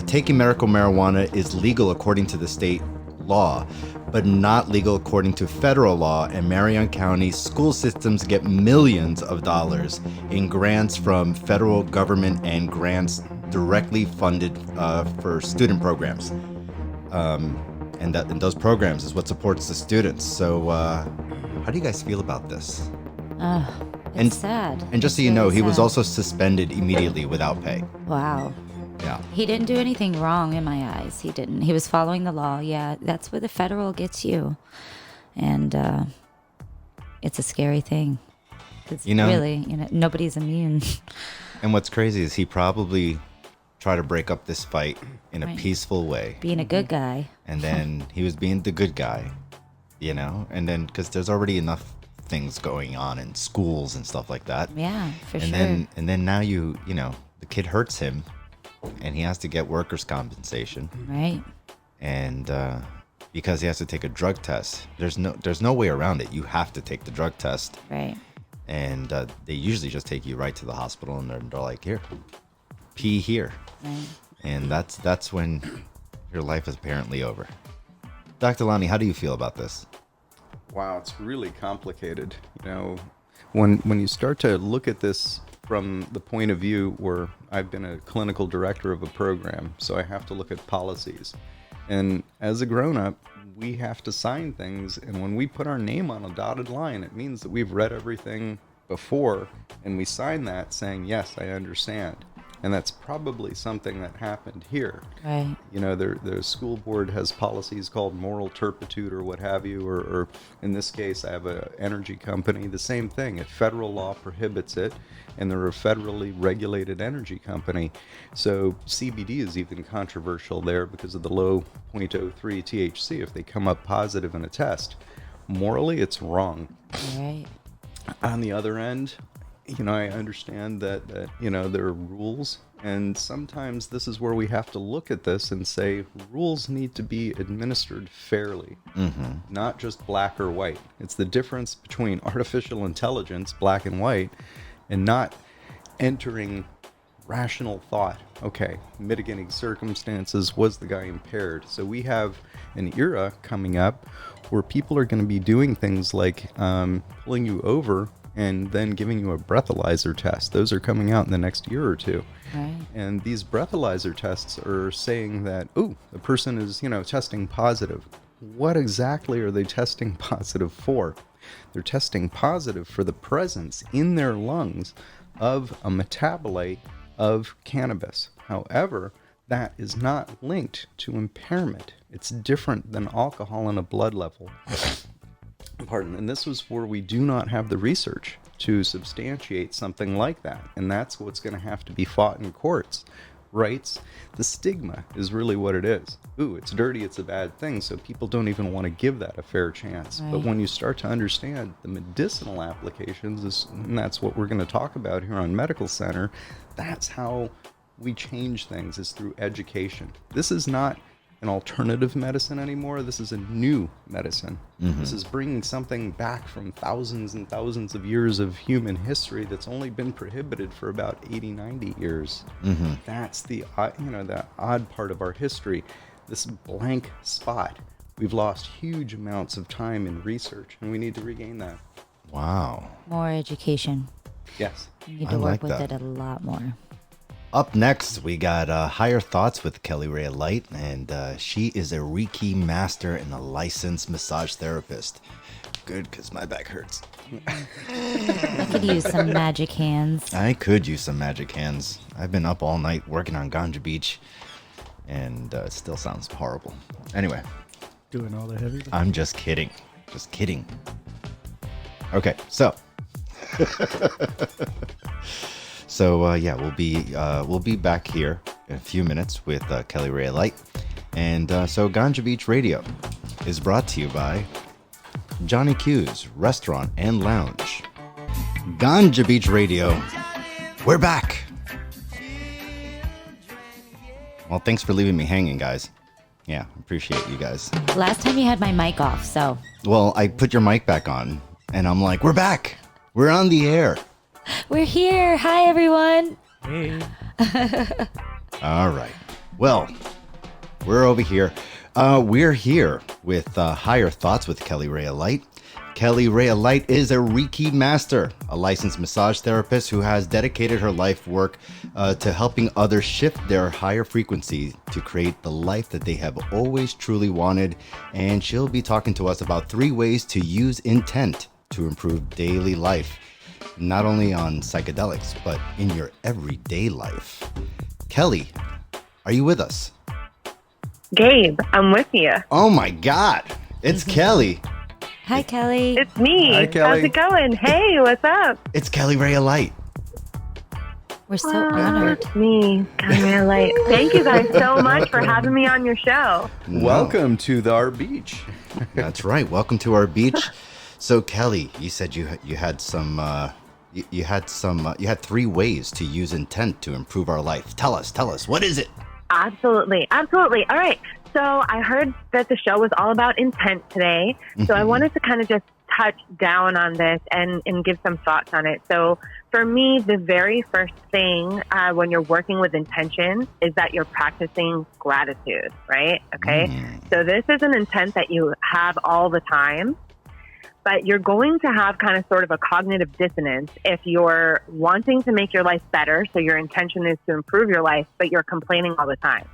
S1: taking medical marijuana is legal according to the state law, but not legal according to federal law, and Marion County school systems get millions of dollars in grants from federal government and grants directly funded for student programs. And those programs is what supports the students. So how do you guys feel about this?
S2: It's
S1: And-
S2: sad.
S1: And just
S2: It's
S1: so you know,
S2: really
S1: he was
S2: sad.
S1: also suspended immediately without pay.
S2: Wow.
S1: Yeah.
S2: He didn't do anything wrong in my eyes. He didn't. He was following the law. Yeah, that's where the federal gets you. And it's a scary thing. 'Cause
S1: You know-
S2: really, nobody's immune.
S1: And what's crazy is he probably tried to break up this fight in a
S2: Right.
S1: peaceful way.
S2: Being a good guy.
S1: And then he was being the good guy, and then because there's already enough things going on in schools and stuff like that.
S2: Yeah, for
S1: and
S2: sure.
S1: then now the kid hurts him and he has to get workers' compensation.
S2: Right.
S1: And because he has to take a drug test, there's no way around it. You have to take the drug test.
S2: Right.
S1: and they usually just take you right to the hospital, and they're like, here, pee here.
S2: Right.
S1: And that's when your life is apparently over. Dr. Lonny, how do you feel about this?
S3: Wow, it's really complicated. When you start to look at this from the point of view where I've been a clinical director of a program, so I have to look at policies. And as a grown-up, we have to sign things, and when we put our name on a dotted line, it means that we've read everything before, and we sign that saying, yes, I understand. And that's probably something that happened here.
S2: Right.
S3: The school board has policies called moral turpitude or what have you, or in this case, I have an energy company, the same thing. If federal law prohibits it, and they're a federally regulated energy company. So CBD is even controversial there because of the low 0.03 THC if they come up positive in a test. Morally, it's wrong.
S2: Right.
S3: On the other end, I understand that there are rules, and sometimes this is where we have to look at this and say rules need to be administered fairly, not just black or white. It's the difference between artificial intelligence, black and white, and not entering rational thought. Okay, mitigating circumstances, was the guy impaired? So we have an era coming up where people are going to be doing things like pulling you over and then giving you a breathalyzer test. Those are coming out in the next year or two.
S2: Right.
S3: And these breathalyzer tests are saying that, the person is, testing positive. What exactly are they testing positive for? They're testing positive for the presence in their lungs of a metabolite of cannabis. However, that is not linked to impairment. It's different than alcohol in a blood level. Pardon. And this was where we do not have the research to substantiate something like that. And that's what's going to have to be fought in courts. Rights, the stigma is really what it is. It's dirty, it's a bad thing, so people don't even want to give that a fair chance.
S2: Right.
S3: But when you start to understand the medicinal applications, and that's what we're going to talk about here on Medical Center, that's how we change things, is through education. This is not an alternative medicine anymore. This is a new medicine. This is bringing something back from thousands and thousands of years of human history that's only been prohibited for about 80, 90 years. That's the that odd part of our history, this blank spot. We've lost huge amounts of time in research, and we need to regain that.
S1: Wow.
S2: More education.
S3: Yes.
S2: You need
S1: I
S2: to
S1: like
S2: work with
S1: that.
S2: it a lot more.
S1: Up next, we got Higher Thoughts with Kelly Raia Light, and she is a Reiki master and a licensed massage therapist. Good, because my back hurts.
S2: I could use some magic hands.
S1: I could use some magic hands. I've been up all night working on Ganja Beach, and it still sounds horrible. Anyway,
S4: Doing all the heavy.
S1: I'm just kidding. Just kidding. Okay, so... So yeah, we'll be back here in a few minutes with Kelly Raia Light, and so Ganja Beach Radio is brought to you by Johnny Q's Restaurant and Lounge. Ganja Beach Radio, we're back. Well, thanks for leaving me hanging, guys. Yeah, appreciate you guys.
S2: Last time you had my mic off, so.
S1: Well, I put your mic back on, and I'm like, we're back. We're on the air.
S2: We're here. Hi, everyone.
S4: Hey.
S1: All right. Well, we're over here. We're here with Higher Thoughts with Kelly Raia Light. Kelly Raia Light is a Reiki master, a licensed massage therapist who has dedicated her life work to helping others shift their higher frequency to create the life that they have always truly wanted. And she'll be talking to us about 3 ways to use intent to improve daily life. Not only on psychedelics, but in your everyday life. Kelly, are you with us?
S5: Gabe, I'm with you.
S1: Oh my God, it's Kelly.
S2: Hi, Kelly.
S5: It's me.
S3: Hi, Kelly.
S5: How's it going? Hey, what's up?
S1: It's Kelly Raia Light.
S2: We're so honored.
S5: It's me, Ganja Light. Thank you guys so much for having me on your show.
S3: Welcome to our beach.
S1: That's right. Welcome to our beach. So Kelly, you said you had some you had 3 ways to use intent to improve our life. Tell us, what is it?
S5: Absolutely. All right. So I heard that the show was all about intent today. So I wanted to kind of just touch down on this and give some thoughts on it. So for me, the very first thing when you're working with intention is that you're practicing gratitude, right? Okay. So this is an intent that you have all the time, but you're going to have kind of sort of a cognitive dissonance if you're wanting to make your life better. So your intention is to improve your life, but you're complaining all the time.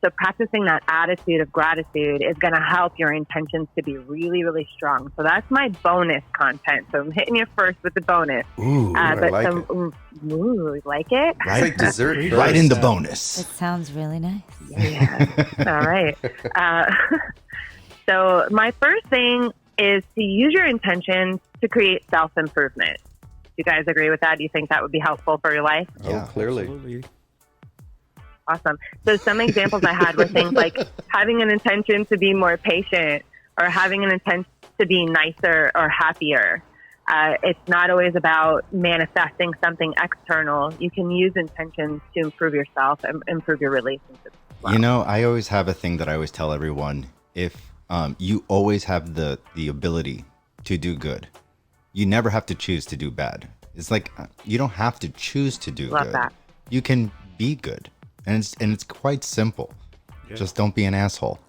S5: So practicing that attitude of gratitude is going to help your intentions to be really, really strong. So that's my bonus content. So I'm hitting you first with the bonus.
S3: Ooh, I like it.
S5: Ooh, like it?
S3: It's like dessert.
S1: Right in the bonus.
S2: It sounds really nice.
S5: Yeah. All right. So my first thing is to use your intention to create self-improvement. Do you guys agree with that? Do you think that would be helpful for your life?
S3: Oh, clearly.
S4: Absolutely.
S5: Awesome. So some examples I had were things like having an intention to be more patient or having an intent to be nicer or happier. It's not always about manifesting something external. You can use intentions to improve yourself and improve your relationships as well.
S1: You know, I always have a thing that I always tell everyone. If you always have the ability to do good, you never have to choose to do bad. It's like you don't have to choose to do
S5: Love
S1: good.
S5: that.
S1: You can be good. And it's quite simple. Yeah. Just don't be an asshole.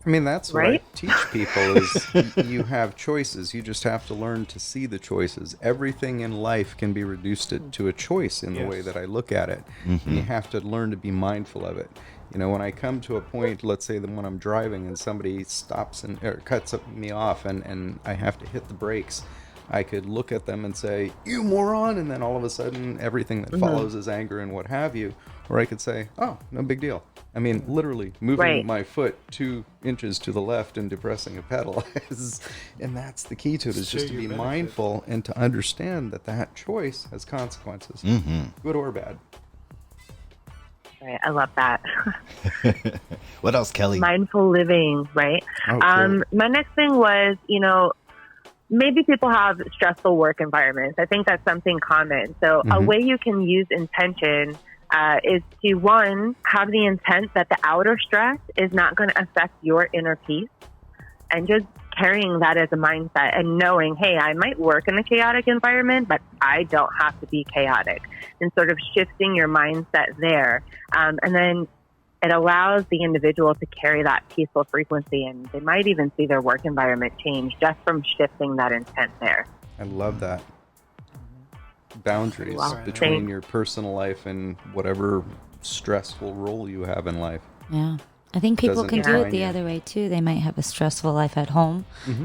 S3: I mean, that's what I teach people is you have choices. You just have to learn to see the choices. Everything in life can be reduced to a choice in the way that I look at it. And you have to learn to be mindful of it. You know, when I come to a point, let's say that when I'm driving and somebody stops or cuts me off and I have to hit the brakes, I could look at them and say, "You moron," and then all of a sudden everything that follows is anger and what have you. Or I could say, "Oh, no big deal." I mean, literally moving my foot 2 inches to the left and depressing a pedal. And that's the key to it, is just to be mindful and to understand that choice has consequences, good or bad.
S5: Right. I love that.
S1: What else, Kelly?
S5: Mindful living, right?
S3: Oh, cool.
S5: My next thing was, maybe people have stressful work environments. I think that's something common. So a way you can use intention is to, one, have the intent that the outer stress is not going to affect your inner peace, and just carrying that as a mindset and knowing, hey, I might work in a chaotic environment, but I don't have to be chaotic, and sort of shifting your mindset there. And then it allows the individual to carry that peaceful frequency, and they might even see their work environment change just from shifting that intent there.
S3: I love that. Boundaries between your personal life and whatever stressful role you have in life.
S2: Yeah. I think people can do it the other way too. They might have a stressful life at home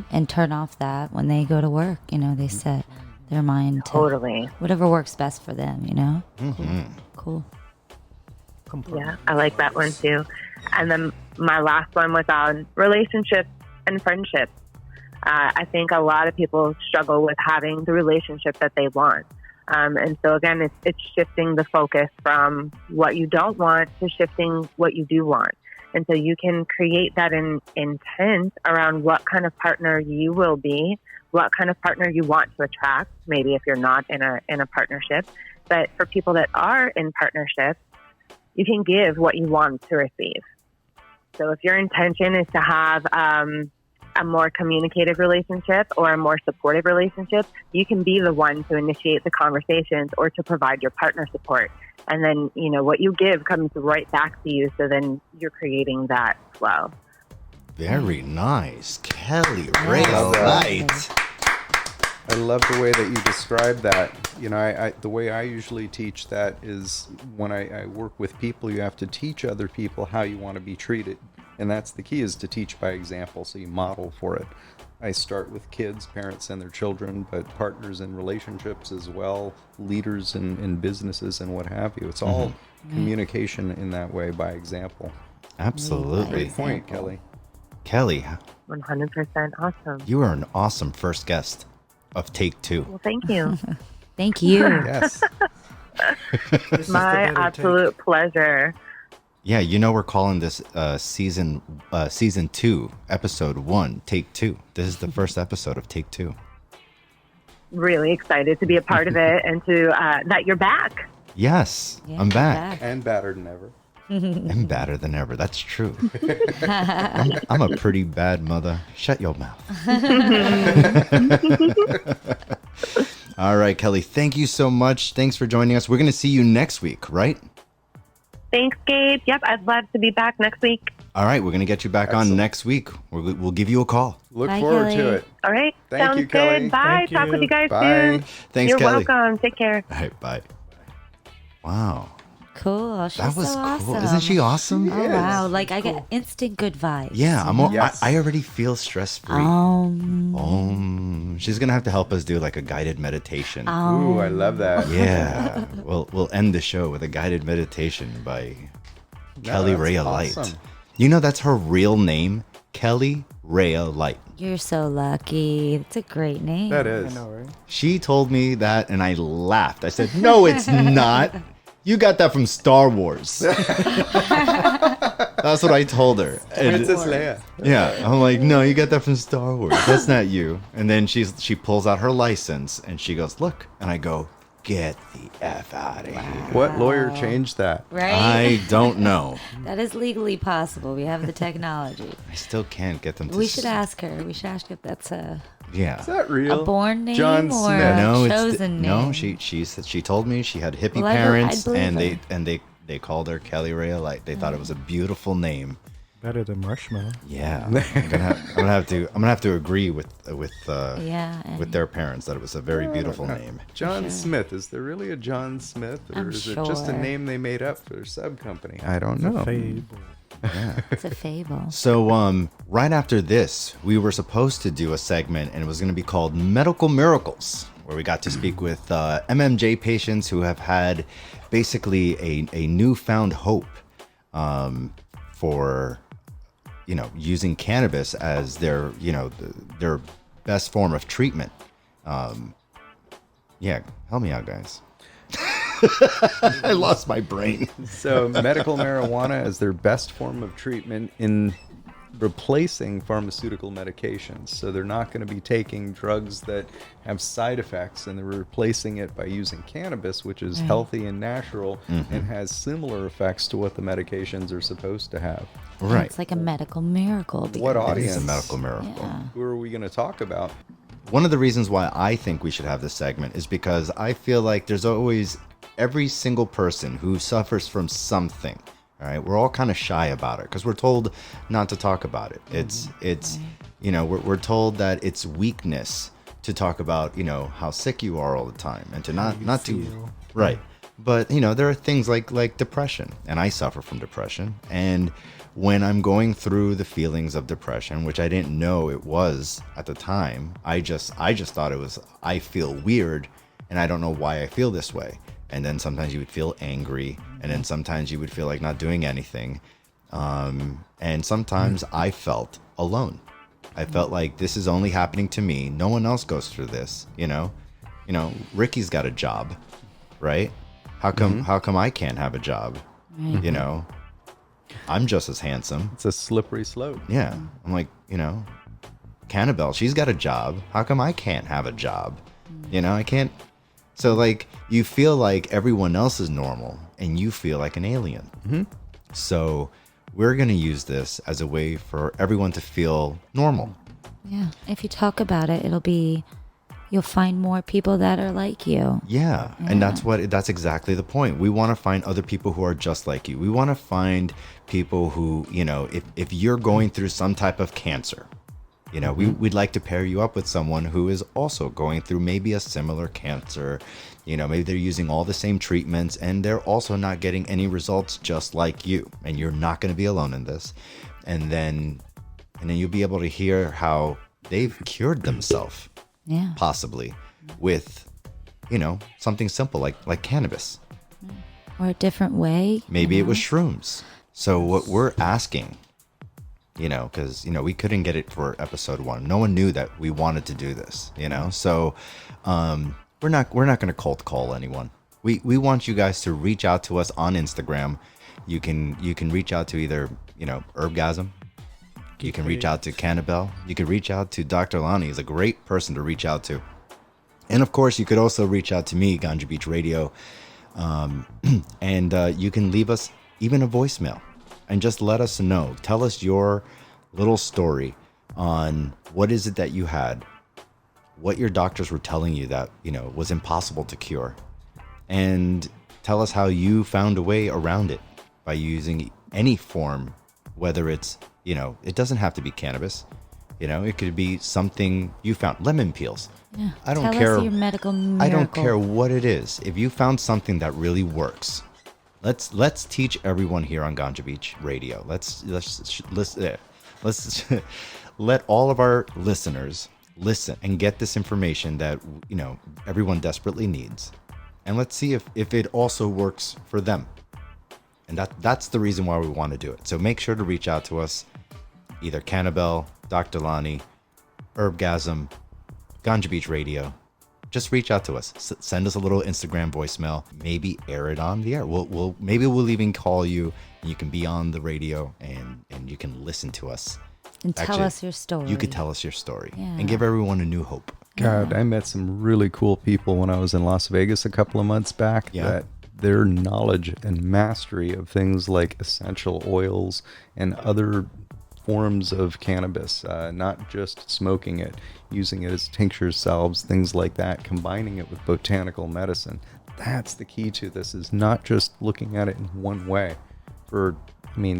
S2: and turn off that when they go to work. They set their mind to whatever works best for them, Cool.
S5: Yeah, I like that one too. And then my last one was on relationships and friendships. I think a lot of people struggle with having the relationship that they want. And so again, it's shifting the focus from what you don't want to shifting what you do want. And so you can create that intent around what kind of partner you will be, what kind of partner you want to attract, maybe if you're not in a partnership. But for people that are in partnerships, you can give what you want to receive. So if your intention is to have a more communicative relationship or a more supportive relationship, you can be the one to initiate the conversations or to provide your partner support. And then, what you give comes right back to you. So then you're creating that flow.
S1: Very nice. Kelly Raia Light.
S3: I love the way that you describe that. The way I usually teach that is when I work with people, you have to teach other people how you want to be treated. And that's the key, is to teach by example, so you model for it. I start with kids, parents and their children, but partners in relationships as well, leaders in businesses and what have you. It's all communication in that way, by example.
S1: Absolutely.
S3: Great point, Kelly.
S1: Kelly.
S5: 100% awesome.
S1: You are an awesome first guest of Take Two.
S5: Well, thank you.
S2: Thank you.
S3: Yes.
S5: My absolute pleasure.
S1: Yeah, we're calling this season 2, episode 1, Take Two. This is the first episode of Take Two.
S5: Really excited to be a part of it and to that you're back.
S1: Yes,
S2: Yeah,
S1: I'm back.
S3: And badder than ever.
S1: I'm badder than ever. That's true. I'm a pretty bad mother. Shut your mouth. All right, Kelly, thank you so much. Thanks for joining us. We're going to see you next week, right?
S5: Thanks, Gabe. Yep, I'd love to be back next week.
S1: All right, we're going to get you back on next week. We'll give you a call.
S3: Look
S2: Bye,
S3: forward
S2: Kelly.
S3: to it.
S5: All right.
S3: Thank
S5: Sounds
S3: you,
S5: good.
S3: Kelly.
S5: Bye.
S4: Thank
S5: Talk
S4: you.
S5: with you guys
S3: Bye.
S5: soon.
S1: Thanks,
S5: You're
S1: Kelly.
S5: welcome. Take care.
S1: All right, bye. Wow.
S2: Cool. She's
S1: That was
S2: so
S1: cool.
S2: awesome.
S1: Isn't she awesome?
S2: Oh, wow. Like, I get instant good vibes.
S1: Yeah,
S3: Yes.
S1: I already feel stress-free. She's going to have to help us do like a guided meditation.
S3: Ooh, I love that.
S1: Yeah. We'll end the show with a guided meditation by Kelly
S3: that's
S1: Raia Light.
S3: awesome.
S1: You know that's her real name, Kelly Raia Light.
S2: You're so lucky. It's a great name.
S3: That
S4: I
S3: is.
S4: know, right?
S1: She told me that and I laughed. I said, "No, it's not. You got that from Star Wars." That's what I told her. And-
S3: Princess Leia.
S1: yeah, I'm like, "No, you got that from Star Wars. That's not you." And then she pulls out her license and she goes, "Look." And I go, "Get the F out of here."
S3: What lawyer changed that?
S2: Right?
S1: I don't know.
S2: That is legally possible. We have the technology.
S1: I still can't get them to
S2: We should ask her. We should ask if that's a
S1: Yeah.
S3: Is that real?
S2: a born name
S3: John
S2: or
S3: Smith.
S2: a
S1: No,
S2: chosen name.
S1: no. She said she told me she had hippie
S2: Well, I
S1: parents,
S2: believe
S1: and
S2: her.
S1: they called her Kelly Raia Light. They thought it was a beautiful name.
S4: Better than marshmallow.
S1: Yeah, I'm gonna have to agree with
S2: Yeah, and
S1: with their parents that it was a very beautiful name.
S3: John Smith. Is there really a John Smith? Or
S2: I'm
S3: is it just a
S2: sure.
S3: name they made up for their sub company? I don't know.
S4: Fable.
S2: it's a fable.
S1: So right after this, we were supposed to do a segment, and it was going to be called Medical Miracles, where we got to speak with MMJ patients who have had basically a newfound hope for using cannabis as their their best form of treatment. Yeah, help me out, guys. I lost my brain.
S3: So medical marijuana is their best form of treatment in replacing pharmaceutical medications. So they're not going to be taking drugs that have side effects, and they're replacing it by using cannabis, which is healthy and natural and has similar effects to what the medications are supposed to have.
S1: Right.
S2: It's like a medical miracle.
S3: What
S2: because-
S3: audience?
S1: It's a medical miracle.
S2: Yeah.
S3: Who are we going to talk about?
S1: One of the reasons why I think we should have this segment is because I feel like there's always every single person who suffers from something. All right, we're all kind of shy about it because we're told not to talk about it. It's we're told that it's weakness to talk about how sick you are all the time and to not to
S4: feel.
S1: right. But there are things like depression, and I suffer from depression. And when I'm going through the feelings of depression, which I didn't know it was at the time, I just thought it was I feel weird, and I don't know why I feel this way. And then sometimes you would feel angry, and then sometimes you would feel like not doing anything. And sometimes I felt alone. I felt like this is only happening to me. No one else goes through this, Ricky's got a job, right? How come I can't have a job?
S2: Right.
S1: I'm just as handsome.
S3: It's a slippery slope.
S1: Yeah. I'm like, Cannabelle, she's got a job. How come I can't have a job? I can't. So like you feel like everyone else is normal and you feel like an alien. So we're going to use this as a way for everyone to feel normal.
S2: Yeah. If you talk about it, you'll find more people that are like you.
S1: Yeah. And that's exactly the point. We want to find other people who are just like you. We want to find people who, if you're going through some type of cancer, we'd like to pair you up with someone who is also going through maybe a similar cancer. Maybe they're using all the same treatments and they're also not getting any results just like you. And you're not going to be alone in this. And then you'll be able to hear how they've cured themselves,
S2: Yeah.
S1: possibly with, something simple like cannabis.
S2: Or a different way.
S1: Maybe it was shrooms. So what we're asking, because we couldn't get it for episode 1. No one knew that we wanted to do this, So we're not going to cold call anyone. We want you guys to reach out to us on Instagram. You can reach out to either Herbgasm. You can reach out to Cannabelle. You can reach out to Dr. Lonny. He's a great person to reach out to. And of course, you could also reach out to me, Ganja Beach Radio. And you can leave us even a voicemail, and just let us know. Tell us your little story on what is it that you had, what your doctors were telling you that, was impossible to cure, and tell us how you found a way around it by using any form, whether it's, it doesn't have to be cannabis. It could be something you found, lemon peels.
S2: Yeah.
S1: I don't
S2: Tell
S1: care.
S2: us your medical miracle.
S1: I don't care what it is. If you found something that really works, let's teach everyone here on Ganja Beach Radio. Let's let all of our listeners listen and get this information that everyone desperately needs, and let's see if it also works for them. And that's the reason why we want to do it. So make sure to reach out to us, either Cannabelle, Dr. Lonny, Herbgasm, Ganja Beach Radio. Just reach out to us. Send us a little Instagram voicemail. Maybe air it on the air. Maybe we'll even call you, and you can be on the radio, and you can listen to us.
S2: And tell us your story.
S1: You could tell us your story,
S2: Yeah.
S1: and give everyone a new hope.
S3: God, I met some really cool people when I was in Las Vegas a couple of months back.
S1: Yeah.
S3: That their knowledge and mastery of things like essential oils and other forms of cannabis, not just smoking it, using it as tinctures, salves, things like that, combining it with botanical medicine. That's the key to this, is not just looking at it in one way. For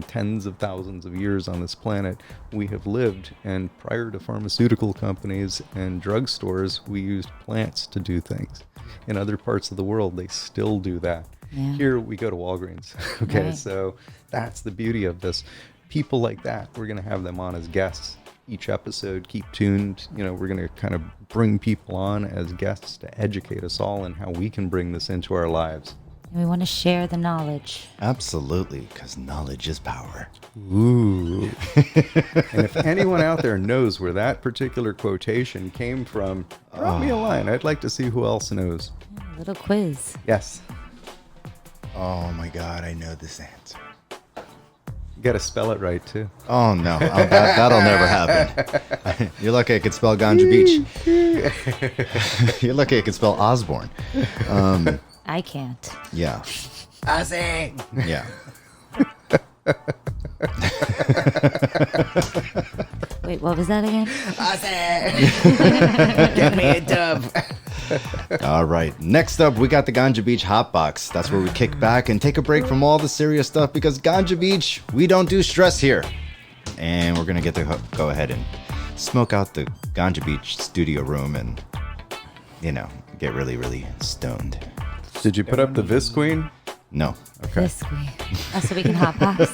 S3: tens of thousands of years on this planet, we have lived, and prior to pharmaceutical companies and drugstores, we used plants to do things. In other parts of the world, they still do that.
S2: Yeah.
S3: Here we go to Walgreens. Okay,
S2: Right.
S3: so that's the beauty of this. People like that, we're going to have them on as guests each episode. Keep tuned. We're going to kind of bring people on as guests to educate us all on how we can bring this into our lives.
S2: And we want to share the knowledge.
S1: Absolutely, because knowledge is power.
S3: Ooh. And if anyone out there knows where that particular quotation came from, drop me a line. I'd like to see who else knows.
S2: A little quiz.
S3: Yes.
S1: Oh my God, I know this answer.
S3: You got to spell it right, too.
S1: Oh no, that'll never happen. You're lucky I could spell Ganja Beach. You're lucky I could spell Osborne.
S2: I can't.
S1: Yeah.
S3: Ozzy!
S1: Yeah.
S2: Wait, what was that again?
S3: Get me a dove.
S1: All right. Next up, we got the Ganja Beach HOTBOX. That's where we kick back and take a break from all the serious stuff, because Ganja Beach, we don't do stress here. And we're going to get to go ahead and smoke out the Ganja Beach studio room and, get really, really stoned.
S3: Did you put up the Vis Queen?
S1: No.
S3: Okay.
S2: This way. Oh, so we can hotbox.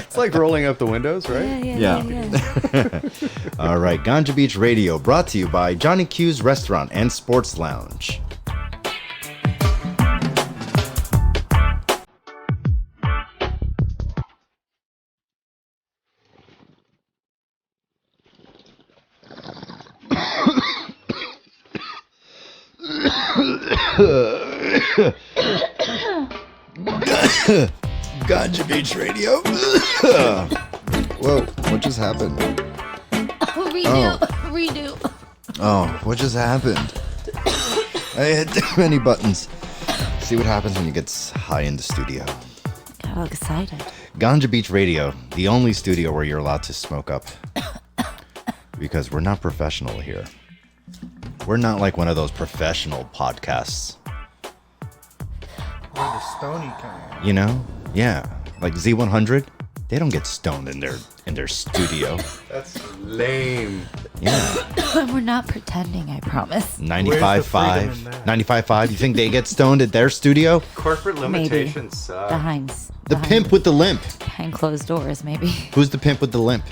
S3: It's like rolling up the windows, right?
S2: Yeah.
S1: All right. Ganja Beach Radio, brought to you by Johnny Q's Restaurant and Sports Lounge. Ganja Beach Radio. Whoa, what just happened?
S2: Redo.
S1: Oh, what just happened? I hit too many buttons. See what happens when you get high in the studio.
S2: Got all excited.
S1: Ganja Beach Radio, the only studio where you're allowed to smoke up. Because we're not professional here. We're not like one of those professional podcasts.
S4: Or the stony kind.
S1: Yeah, like Z100. They don't get stoned in their studio.
S3: That's lame.
S1: Yeah.
S2: We're not pretending, I promise.
S1: 95.5. 95.5. You think they get stoned at their studio?
S3: Corporate
S2: limitations
S3: suck.
S2: Behind
S1: The pimp with the limp.
S2: behind closed doors, maybe.
S1: Who's the pimp with the limp?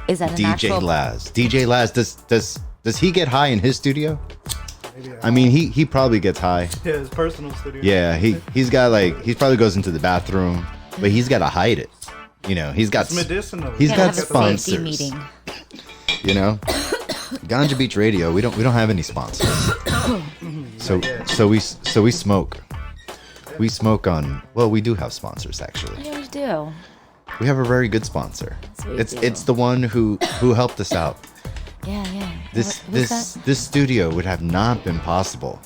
S2: Is that an
S1: DJ
S2: actual?
S1: Laz. DJ Laz. Does he get high in his studio? I mean, he probably gets high.
S4: Yeah, his personal studio.
S1: Yeah, he's got he probably goes into the bathroom, but he's got to hide it. He's got
S4: It's medicinal.
S1: He's
S2: Gotta
S1: got
S2: have a
S1: sponsors.
S2: safety meeting.
S1: Ganja Beach Radio. We don't have any sponsors. So we smoke. We smoke on. Well, we do have sponsors actually.
S2: Yeah, we do.
S1: We have a very good sponsor.
S2: That's what we do.
S1: It's the one who helped us out.
S2: Yeah.
S1: This
S2: Who's that?
S1: this studio would have not been possible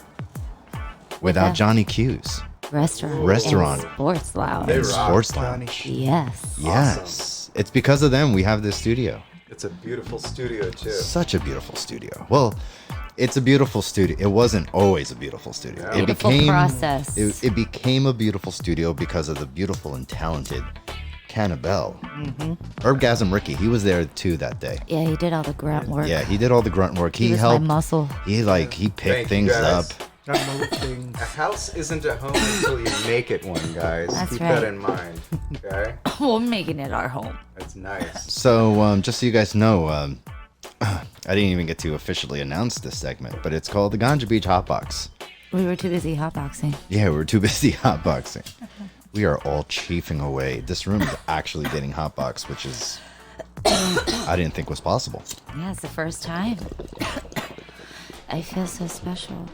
S1: without
S2: that?
S1: Johnny Q's.
S2: Restaurant. Sports lounge.
S3: They
S1: And
S3: rock.
S1: sports lounge.
S2: Yes.
S1: Yes. It's because of them we have this studio.
S3: It's a beautiful studio too.
S1: Such a beautiful studio. Well, it's a beautiful studio. It wasn't always a beautiful studio.
S3: Yeah.
S2: Beautiful process.
S1: It became a beautiful studio because of the beautiful and talented Cannabelle. Herbgasm Ricky, he was there too that day.
S2: Yeah, he did all the grunt work.
S1: Yeah, he did all the grunt work.
S2: He was
S1: helped.
S2: my muscle.
S1: He
S3: Thank
S1: picked
S3: you,
S1: things up.
S3: guys.
S4: I move things.
S3: A house isn't a home until you make it one, guys.
S2: That's
S3: Keep
S2: right.
S3: that in mind. Okay?
S2: We're making it our home.
S3: That's nice.
S1: So, just so you guys know, I didn't even get to officially announce this segment, but it's called the Ganja Beach HOTBOX.
S2: We were too busy hotboxing.
S1: Yeah, we were too busy hotboxing. We are all chiefing away. This room is actually getting hotbox, which is I didn't think was possible.
S2: Yeah, it's the first time. I feel so special.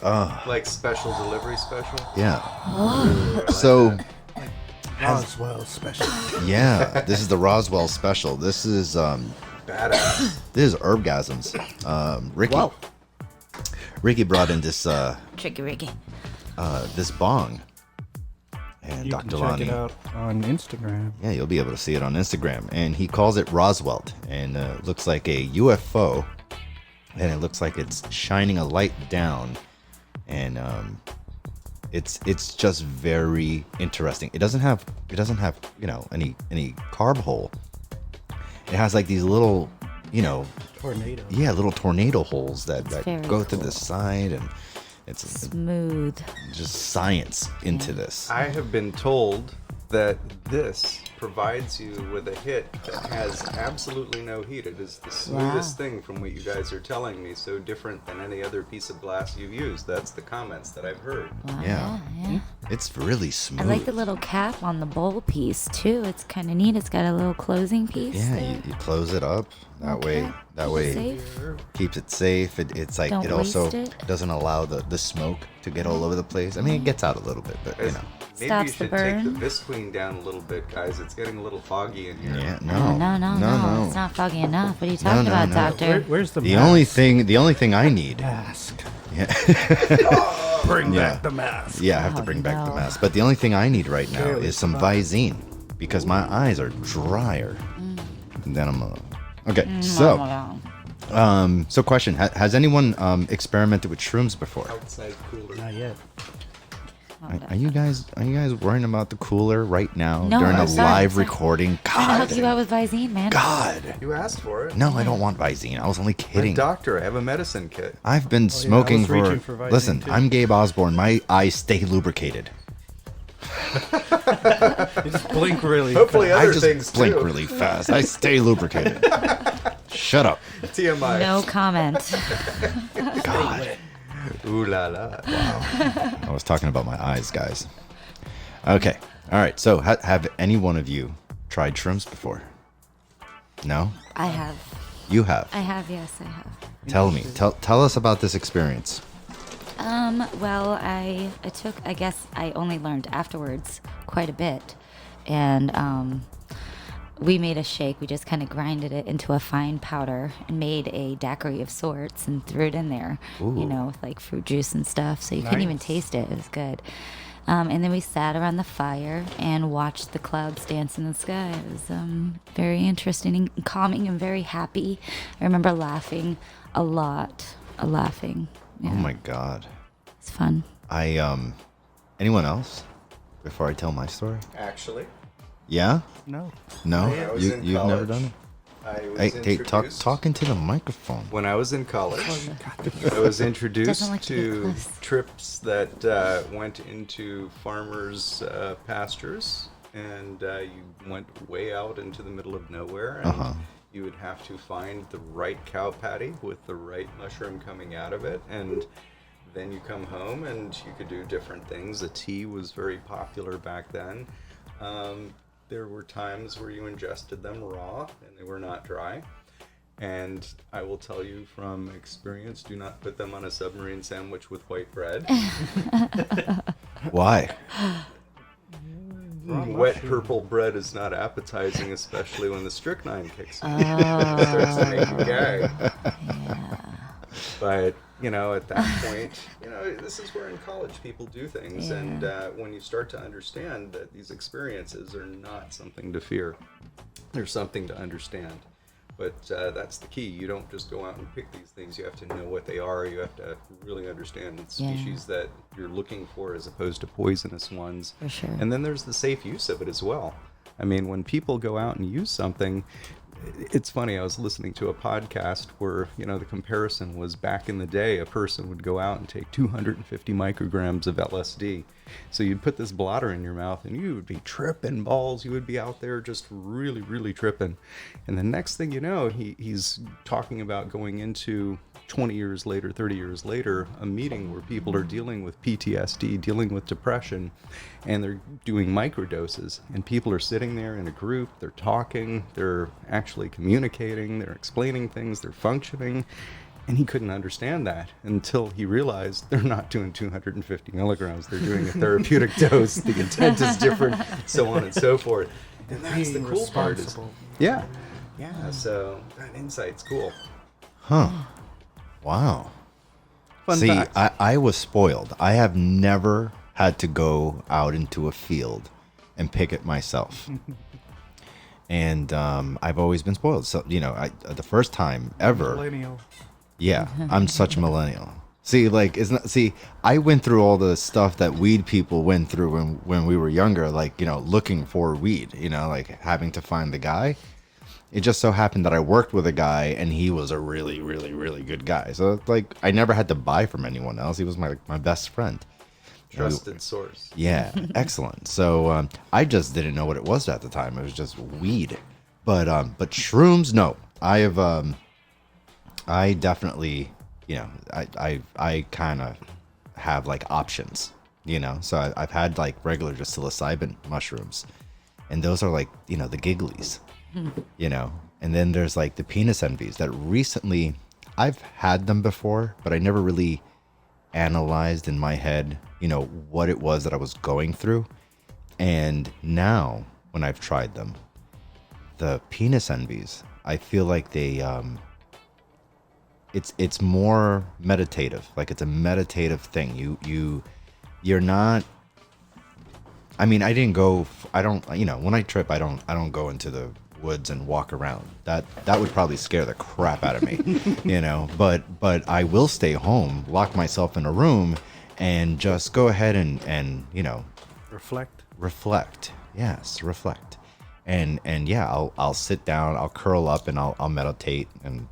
S3: Like special delivery special?
S1: Yeah. So,
S4: Roswell special.
S1: yeah, this is the Roswell special. This is
S3: Badass.
S1: this is Herbgasms. Ricky.
S2: Whoa.
S1: Ricky brought in this
S2: Tricky Ricky.
S1: this bong. And
S4: You
S1: Dr.
S4: can check
S1: Lonny.
S4: it out on Instagram.
S1: Yeah, you'll be able to see it on Instagram. And he calls it Roswell. And it looks like a UFO. And it looks like it's shining a light down. And it's just very interesting. It doesn't have any carb hole. It has like these little,
S4: Tornado.
S1: yeah, little tornado holes that
S2: very
S1: go to the
S2: cool.
S1: side, and it's
S2: Smooth.
S1: just science into this.
S3: I have been told that this provides you with a hit that has absolutely no heat. It is the smoothest thing from what you guys are telling me, so different than any other piece of glass you've used. That's the comments that I've heard.
S2: Wow,
S1: Yeah.
S2: yeah.
S1: It's really smooth.
S2: I like the little cap on the bowl piece too. It's kind of neat. It's got a little closing piece.
S1: Yeah,
S2: there.
S1: you close it up that way.
S2: Okay.
S1: That
S2: Keep it
S1: way
S2: safe.
S1: keeps it safe. It's like
S2: Don't
S1: it also
S2: waste it.
S1: doesn't allow the smoke to get all over the place. I mean, it gets out a little bit, but
S3: Maybe
S2: Stops
S3: you
S2: the
S3: should take the
S2: burn.
S3: Visqueen down a little bit, guys. It's getting a little foggy in here.
S1: yeah,
S2: No. It's not foggy enough. What are you talking
S1: No,
S2: about,
S1: no.
S2: doctor?
S4: Where's the
S1: The
S4: mask?
S1: only thing I need.
S4: mask?
S1: Yeah,
S4: Bring
S1: Yeah.
S4: back the mask.
S1: yeah, I have to
S2: Oh,
S1: bring back the
S2: no.
S1: mask. But the only thing I need right now
S4: Barely
S1: is some
S4: survived.
S1: Visine because my eyes are drier.
S2: Mm.
S1: And then I'm okay. So question: Has anyone experimented with shrooms before?
S3: Outside cooler.
S4: Not yet.
S1: Are you guys worrying about the cooler right now
S2: No,
S1: during a
S2: I'm sorry,
S1: live
S2: I'm sorry.
S1: recording?
S2: I'll hook you
S1: God,
S2: out with Visine, man.
S1: God.
S3: You asked for it.
S1: No, I don't want Visine. I was only
S3: I'm a
S1: kidding.
S3: doctor. I have a medicine kit.
S1: I've been
S4: I
S1: smoking
S4: was reaching for Visine,
S1: Listen,
S4: too.
S1: I'm Gabe Osborne. My eyes stay lubricated.
S4: You just blink really.
S3: Hopefully
S1: I
S3: other
S1: just
S3: things
S1: blink
S3: too.
S1: really fast. I stay lubricated. Shut up.
S3: TMI.
S2: No comment.
S1: God.
S3: Ooh la la.
S1: I was talking about my eyes, guys. Okay. All right. So, have any one of you tried shrooms before? No?
S2: I have.
S1: You have.
S2: Yes, I have.
S1: Tell me. Tell us about this experience.
S2: Well, I took, I guess I only learned afterwards quite a bit. And we made a shake. We just kind of grinded it into a fine powder and made a daiquiri of sorts and threw it in there,
S1: Ooh.
S2: with like fruit juice and stuff. So you couldn't even
S4: Nice.
S2: taste it. It was good. And then we sat around the fire and watched the clouds dance in the sky. It was very interesting and calming and very happy. I remember laughing a lot. Yeah,
S1: Oh my God.
S2: it's fun.
S1: Anyone else? Before I tell my story?
S3: Actually,
S1: Yeah?
S4: No.
S1: No?
S3: I was in
S1: You've never
S3: college.
S1: done it?
S3: I was
S1: Hey,
S3: introduced.
S1: talk into the microphone.
S3: When I was in college, I was introduced
S2: Doesn't like to get
S3: to
S2: close.
S3: trips that went into farmers' pastures, and you went way out into the middle of nowhere, and
S1: Uh-huh.
S3: you would have to find the right cow patty with the right mushroom coming out of it, and then you come home and you could do different things. The tea was very popular back then. There were times where you ingested them raw and they were not dry. And I will tell you from experience, do not put them on a submarine sandwich with white bread.
S1: Why?
S3: Wet purple bread is not appetizing, especially when the strychnine kicks in. It starts to make you gag.
S2: Yeah.
S3: But, at that point, this is where in college people do things.
S2: Yeah.
S3: And when you start to understand that these experiences are not something to fear, they're something to understand. But that's the key. You don't just go out and pick these things. You have to know what they are. You have to really understand the species that you're looking for as opposed to poisonous ones.
S2: For sure.
S3: And then there's the safe use of it as well. I mean, when people go out and use something, it's funny, I was listening to a podcast where, the comparison was back in the day, a person would go out and take 250 micrograms of LSD. So you'd put this blotter in your mouth and you would be tripping balls. You would be out there just really, really tripping. And the next thing you know, he's talking about going into 20 years later, 30 years later, a meeting where people are dealing with PTSD, dealing with depression, and they're doing microdoses. And people are sitting there in a group, they're talking, they're actually communicating, they're explaining things, they're functioning. And he couldn't understand that until he realized they're not doing 250 milligrams. They're doing a therapeutic dose. The intent is different, so on and so forth. And that's the cool part. Yeah. So that insight's cool.
S1: Huh. Wow.
S3: Fun
S1: See,
S3: fact.
S1: I was spoiled. I have never had to go out into a field and pick it myself. And I've always been spoiled. So, the first time ever.
S4: Millennial.
S1: Yeah, I'm such a millennial. See, I went through all the stuff that weed people went through when we were younger, looking for weed, having to find the guy. It just so happened that I worked with a guy and he was a really, really, really good guy. So I never had to buy from anyone else. He was my best friend.
S3: Trusted source.
S1: Yeah, excellent. So I just didn't know what it was at the time. It was just weed. But shrooms, no. I definitely, I kind of have options, So I've had regular just psilocybin mushrooms, and those are the gigglies, And then there's the penis envies that recently I've had them before, but I never really analyzed in my head, what it was that I was going through. And now when I've tried them, the penis envies, I feel like they, it's more meditative. It's a meditative thing. You're not, I mean, I don't, when I trip, I don't go into the woods and walk around. That would probably scare the crap out of me, but I will stay home, lock myself in a room and just go ahead and reflect. Yes, reflect. And yeah, I'll sit down, I'll curl up and I'll meditate, and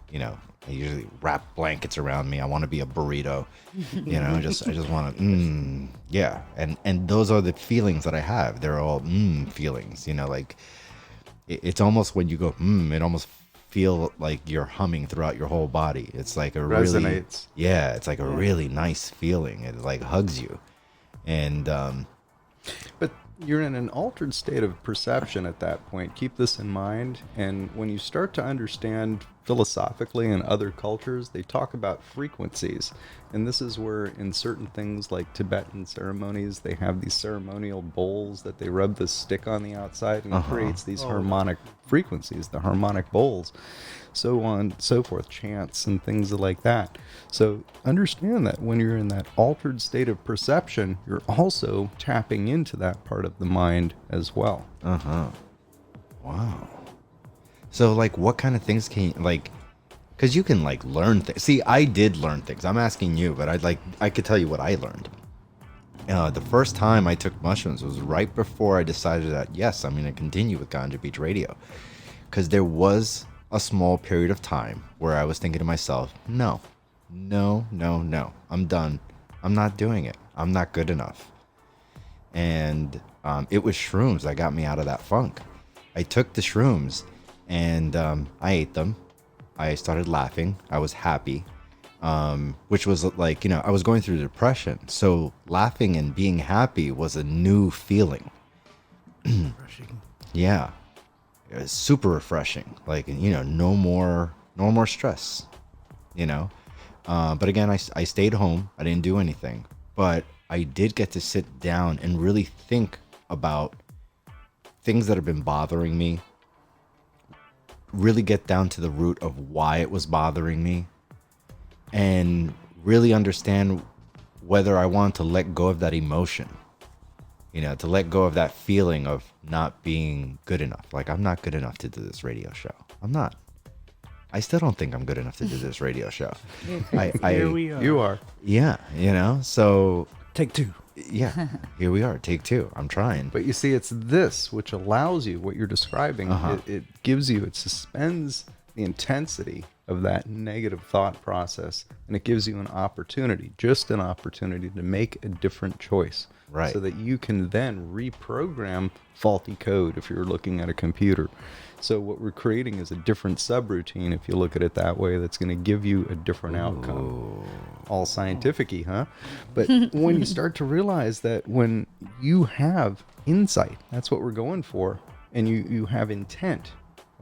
S1: I usually wrap blankets around me. I want to be a burrito, I just want to, yeah. And those are the feelings that I have. They're all feelings, it's almost when you go, it almost feel like you're humming throughout your whole body. It's like a
S3: resonates.
S1: It's like a really nice feeling. It hugs you. And,
S3: but you're in an altered state of perception at that point. Keep this in mind. And when you start to understand philosophically in other cultures, they talk about frequencies. And this is where in certain things like Tibetan ceremonies, they have these ceremonial bowls that they rub this stick on the outside, and it creates these harmonic frequencies, the harmonic bowls, so on, so forth, chants and things like that. So understand that when you're in that altered state of perception, you're also tapping into that part of the mind as well.
S1: Wow. So what kind of things can you, because you can learn things. See, I did learn things. I'm asking you, but I could tell you what I learned. The first time I took mushrooms was right before I decided that, yes, I'm going to continue with Ganja Beach Radio. Because there was a small period of time where I was thinking to myself, no, I'm done. I'm not doing it. I'm not good enough. And it was shrooms that got me out of that funk. I took the shrooms and I ate them. I started laughing. I was happy, which was I was going through depression. So laughing and being happy was a new feeling.
S4: Refreshing.
S1: Yeah. It was super refreshing. No more stress, But again, I stayed home. I didn't do anything. But I did get to sit down and really think about things that have been bothering me, really get down to the root of why it was bothering me, and really understand whether I want to let go of that emotion, to let go of that feeling of not being good enough. Like, I'm not good enough to do this radio show. I'm not. I still don't think I'm good enough to do this radio show.
S4: Here we are.
S3: You are.
S1: Yeah, so
S4: Take two.
S1: yeah, here we are, take two. I'm trying.
S3: But you see, it's this which allows you what you're describing. It gives you, it suspends the intensity of that negative thought process, and it gives you an opportunity, just an opportunity to make a different choice.
S1: Right.
S3: So that you can then reprogram faulty code if you're looking at a computer. So what we're creating is a different subroutine, if you look at it that way, that's going to give you a different outcome. All scientific-y, huh? But when you start to realize that when you have insight, that's what we're going for, and you have intent,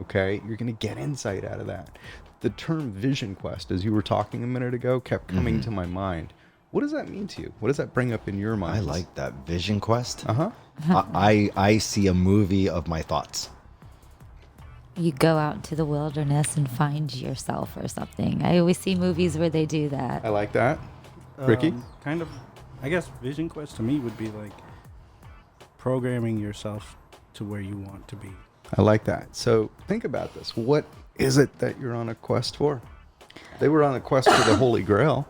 S3: okay, you're going to get insight out of that. The term vision quest, as you were talking a minute ago, kept coming to my mind. What does that mean to you? What does that bring up in your mind?
S1: I like that vision quest.
S3: Uh-huh.
S1: I see a movie of my thoughts.
S2: You go out into the wilderness and find yourself or something. I always see movies where they do that.
S3: I like that. Ricky?
S4: Kind of, I guess vision quest to me would be like programming yourself to where you want to be.
S3: I like that. So think about this. What is it that you're on a quest for? They were on a quest for the Holy Grail.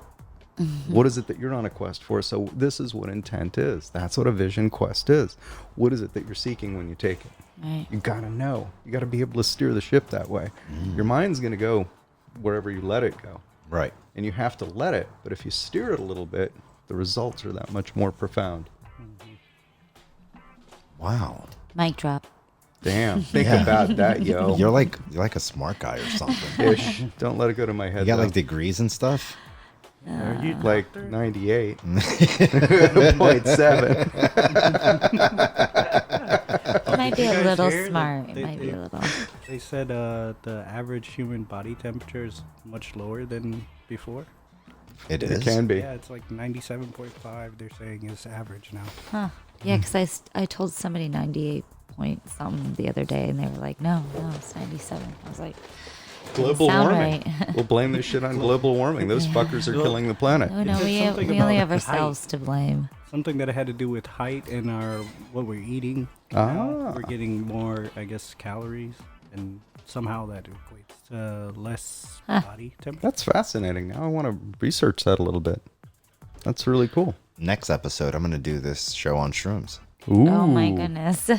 S3: What is it that you're on a quest for? So this is what intent is. That's what a vision quest is. What is it that you're seeking when you take it?
S2: Right.
S3: You got to know. You got to be able to steer the ship that way. Your mind's going to go wherever you let it go.
S1: Right.
S3: And you have to let it. But if you steer it a little bit, the results are that much more profound.
S1: Wow.
S2: Mic drop.
S3: Damn. Think about that, yo.
S1: You're like a smart guy or something.
S3: Ish. Don't let it go to my head.
S1: You got
S3: though.
S1: like degrees and stuff?
S4: Are you
S3: Like
S4: doctor?
S3: 98.7.
S2: It might be
S4: you
S2: a
S4: guys
S2: little
S4: hear that
S2: smart. It
S4: they-
S2: might be a little.
S4: They said the average human body temperature is much lower than before.
S1: It
S3: It
S1: is.
S3: can be.
S4: Yeah, it's like 97.5. They're saying is average now.
S2: Huh. Yeah, because I told somebody 98 point something the other day, and they were like, no, it's 97. I was like,
S3: Global
S2: sound
S3: warming.
S2: right.
S3: We'll blame this shit on global warming. Those fuckers are killing the planet.
S2: oh, no,
S4: It's just
S2: we
S4: something
S2: only
S4: about
S2: have ourselves to blame.
S4: Something that had to do with height and what we're eating.
S3: Ah.
S4: Now we're getting more, I guess, calories, and somehow that equates to less body temperature.
S3: That's fascinating. Now I want to research that a little bit. That's really cool.
S1: Next episode, I'm going to do this show on shrooms.
S3: Ooh.
S2: Oh, my goodness.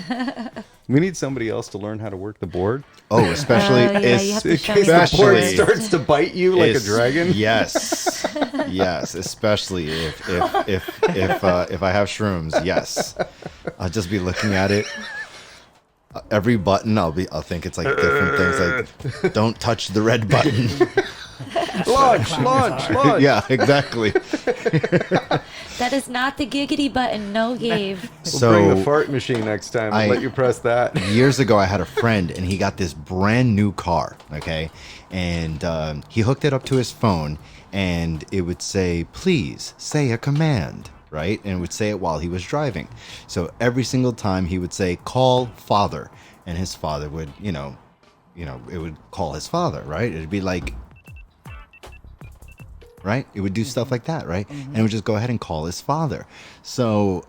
S3: We need somebody else to learn how to work the board.
S1: Oh, especially
S2: Oh, yeah, you have to
S3: In
S2: show me
S3: case the
S2: the
S3: board
S1: Especially-
S3: starts to bite you like a
S1: It's-
S3: dragon.
S1: Yes, yes. Especially if I have shrooms, yes. I'll just be looking at it. Every button, I'll think it's like different things. Like, don't touch the red button.
S3: Launch.
S1: Yeah, exactly.
S2: That is not the giggity button. No, Gabe.
S3: We'll bring the
S1: So
S3: fart machine next time and let you press that.
S1: years ago, I had a friend, and he got this brand new car. Okay, and he hooked it up to his phone, and it would say, "Please say a command." Right, and it would say it while he was driving. So every single time he would say, "Call father," and his father would, it would call his father. Right, it'd be like, right, it would do stuff like that. Right, and it would just go ahead and call his father. So,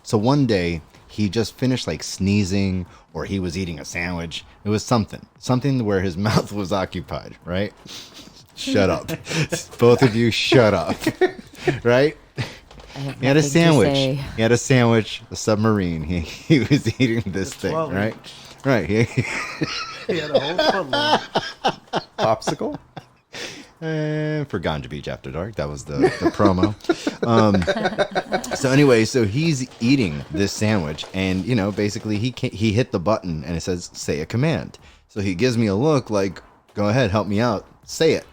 S1: so one day he just finished like sneezing, or he was eating a sandwich. It was something where his mouth was occupied. Right, shut up, both of you, shut up. Right.
S2: I have
S1: He had a
S2: nothing to
S1: sandwich.
S2: say.
S1: He had a sandwich, a submarine. He was eating this thing,
S4: 12
S1: right?
S4: inch.
S1: Right.
S4: He had a whole foot long.
S3: Popsicle?
S1: And for Ganja Beach After Dark, that was the promo. So anyway, so he's eating this sandwich, and basically he hit the button, and it says "say a command." So he gives me a look like, "Go ahead, help me out, say it,"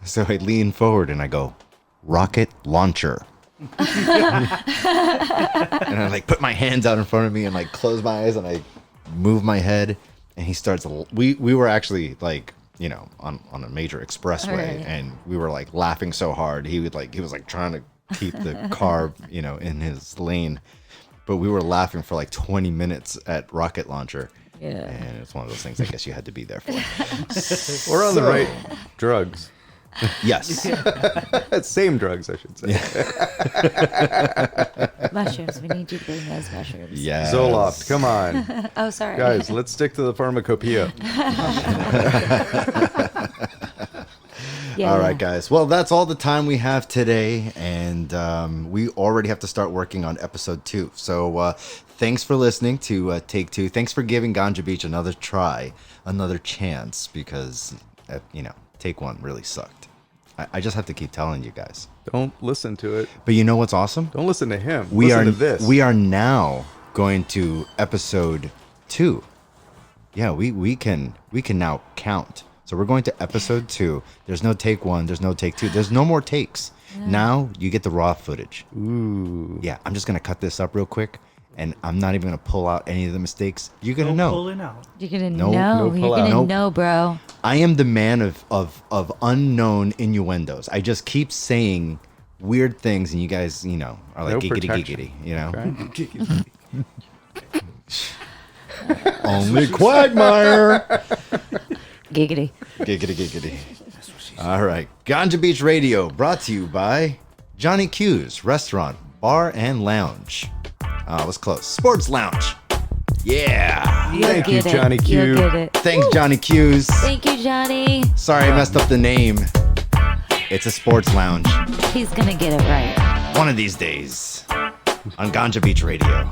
S1: So I lean forward and I go, "Rocket launcher." And I like put my hands out in front of me and like close my eyes and I move my head, and he starts. We were actually like on a major expressway,
S2: Right.
S1: and we were like laughing so hard he was like trying to keep the car in his lane. but we were laughing for like 20 minutes at Rocket Launcher.
S2: Yeah.
S1: And it's one of those things I guess you had to be there for.
S3: We're on the right drugs.
S1: Yes.
S3: Same drugs, I should say.
S2: Mushrooms. We need you to bring those mushrooms.
S1: Yeah.
S3: Zoloft, come on.
S2: Oh, sorry.
S3: Guys, let's stick to the pharmacopoeia.
S2: Yeah,
S1: All right, guys. Well, that's all the time we have today, and we already have to start working on episode 2. So thanks for listening to Take 2. Thanks for giving Ganja Beach another try, another chance, because, Take 1 really sucked. I just have to keep telling you guys.
S3: Don't listen to it.
S1: But you know what's awesome?
S3: Don't listen to him.
S1: We
S3: listen
S1: are
S3: to this.
S1: We are now going to episode 2. Yeah, we can now count. So we're going to episode 2. There's no take 1. There's no take 2. There's no more takes. Yeah. Now you get the raw footage.
S3: Ooh.
S1: Yeah, I'm just going to cut this up real quick. And I'm not even going to pull out any of the mistakes. You're going to know.
S4: Pulling out.
S2: You're going to
S1: No,
S2: know.
S1: no
S2: You're going to know, bro.
S1: I am the man of unknown innuendos. I just keep saying weird things, and you guys, are like
S3: No
S1: giggity
S3: protection.
S1: giggity,
S3: Okay.
S1: Only Quagmire.
S2: Giggity.
S1: Giggity giggity. All right. Ganja Beach Radio, brought to you by Johnny Q's Restaurant, Bar, and Lounge. Oh, it was close. Sports Lounge. Yeah.
S3: Thank you, Johnny Q.
S2: You'll get it.
S1: Thanks, Johnny Q's.
S2: Thank you, Johnny.
S1: Sorry I messed up the name. It's a sports lounge.
S2: He's going to get it right.
S1: One of these days on Ganja Beach Radio.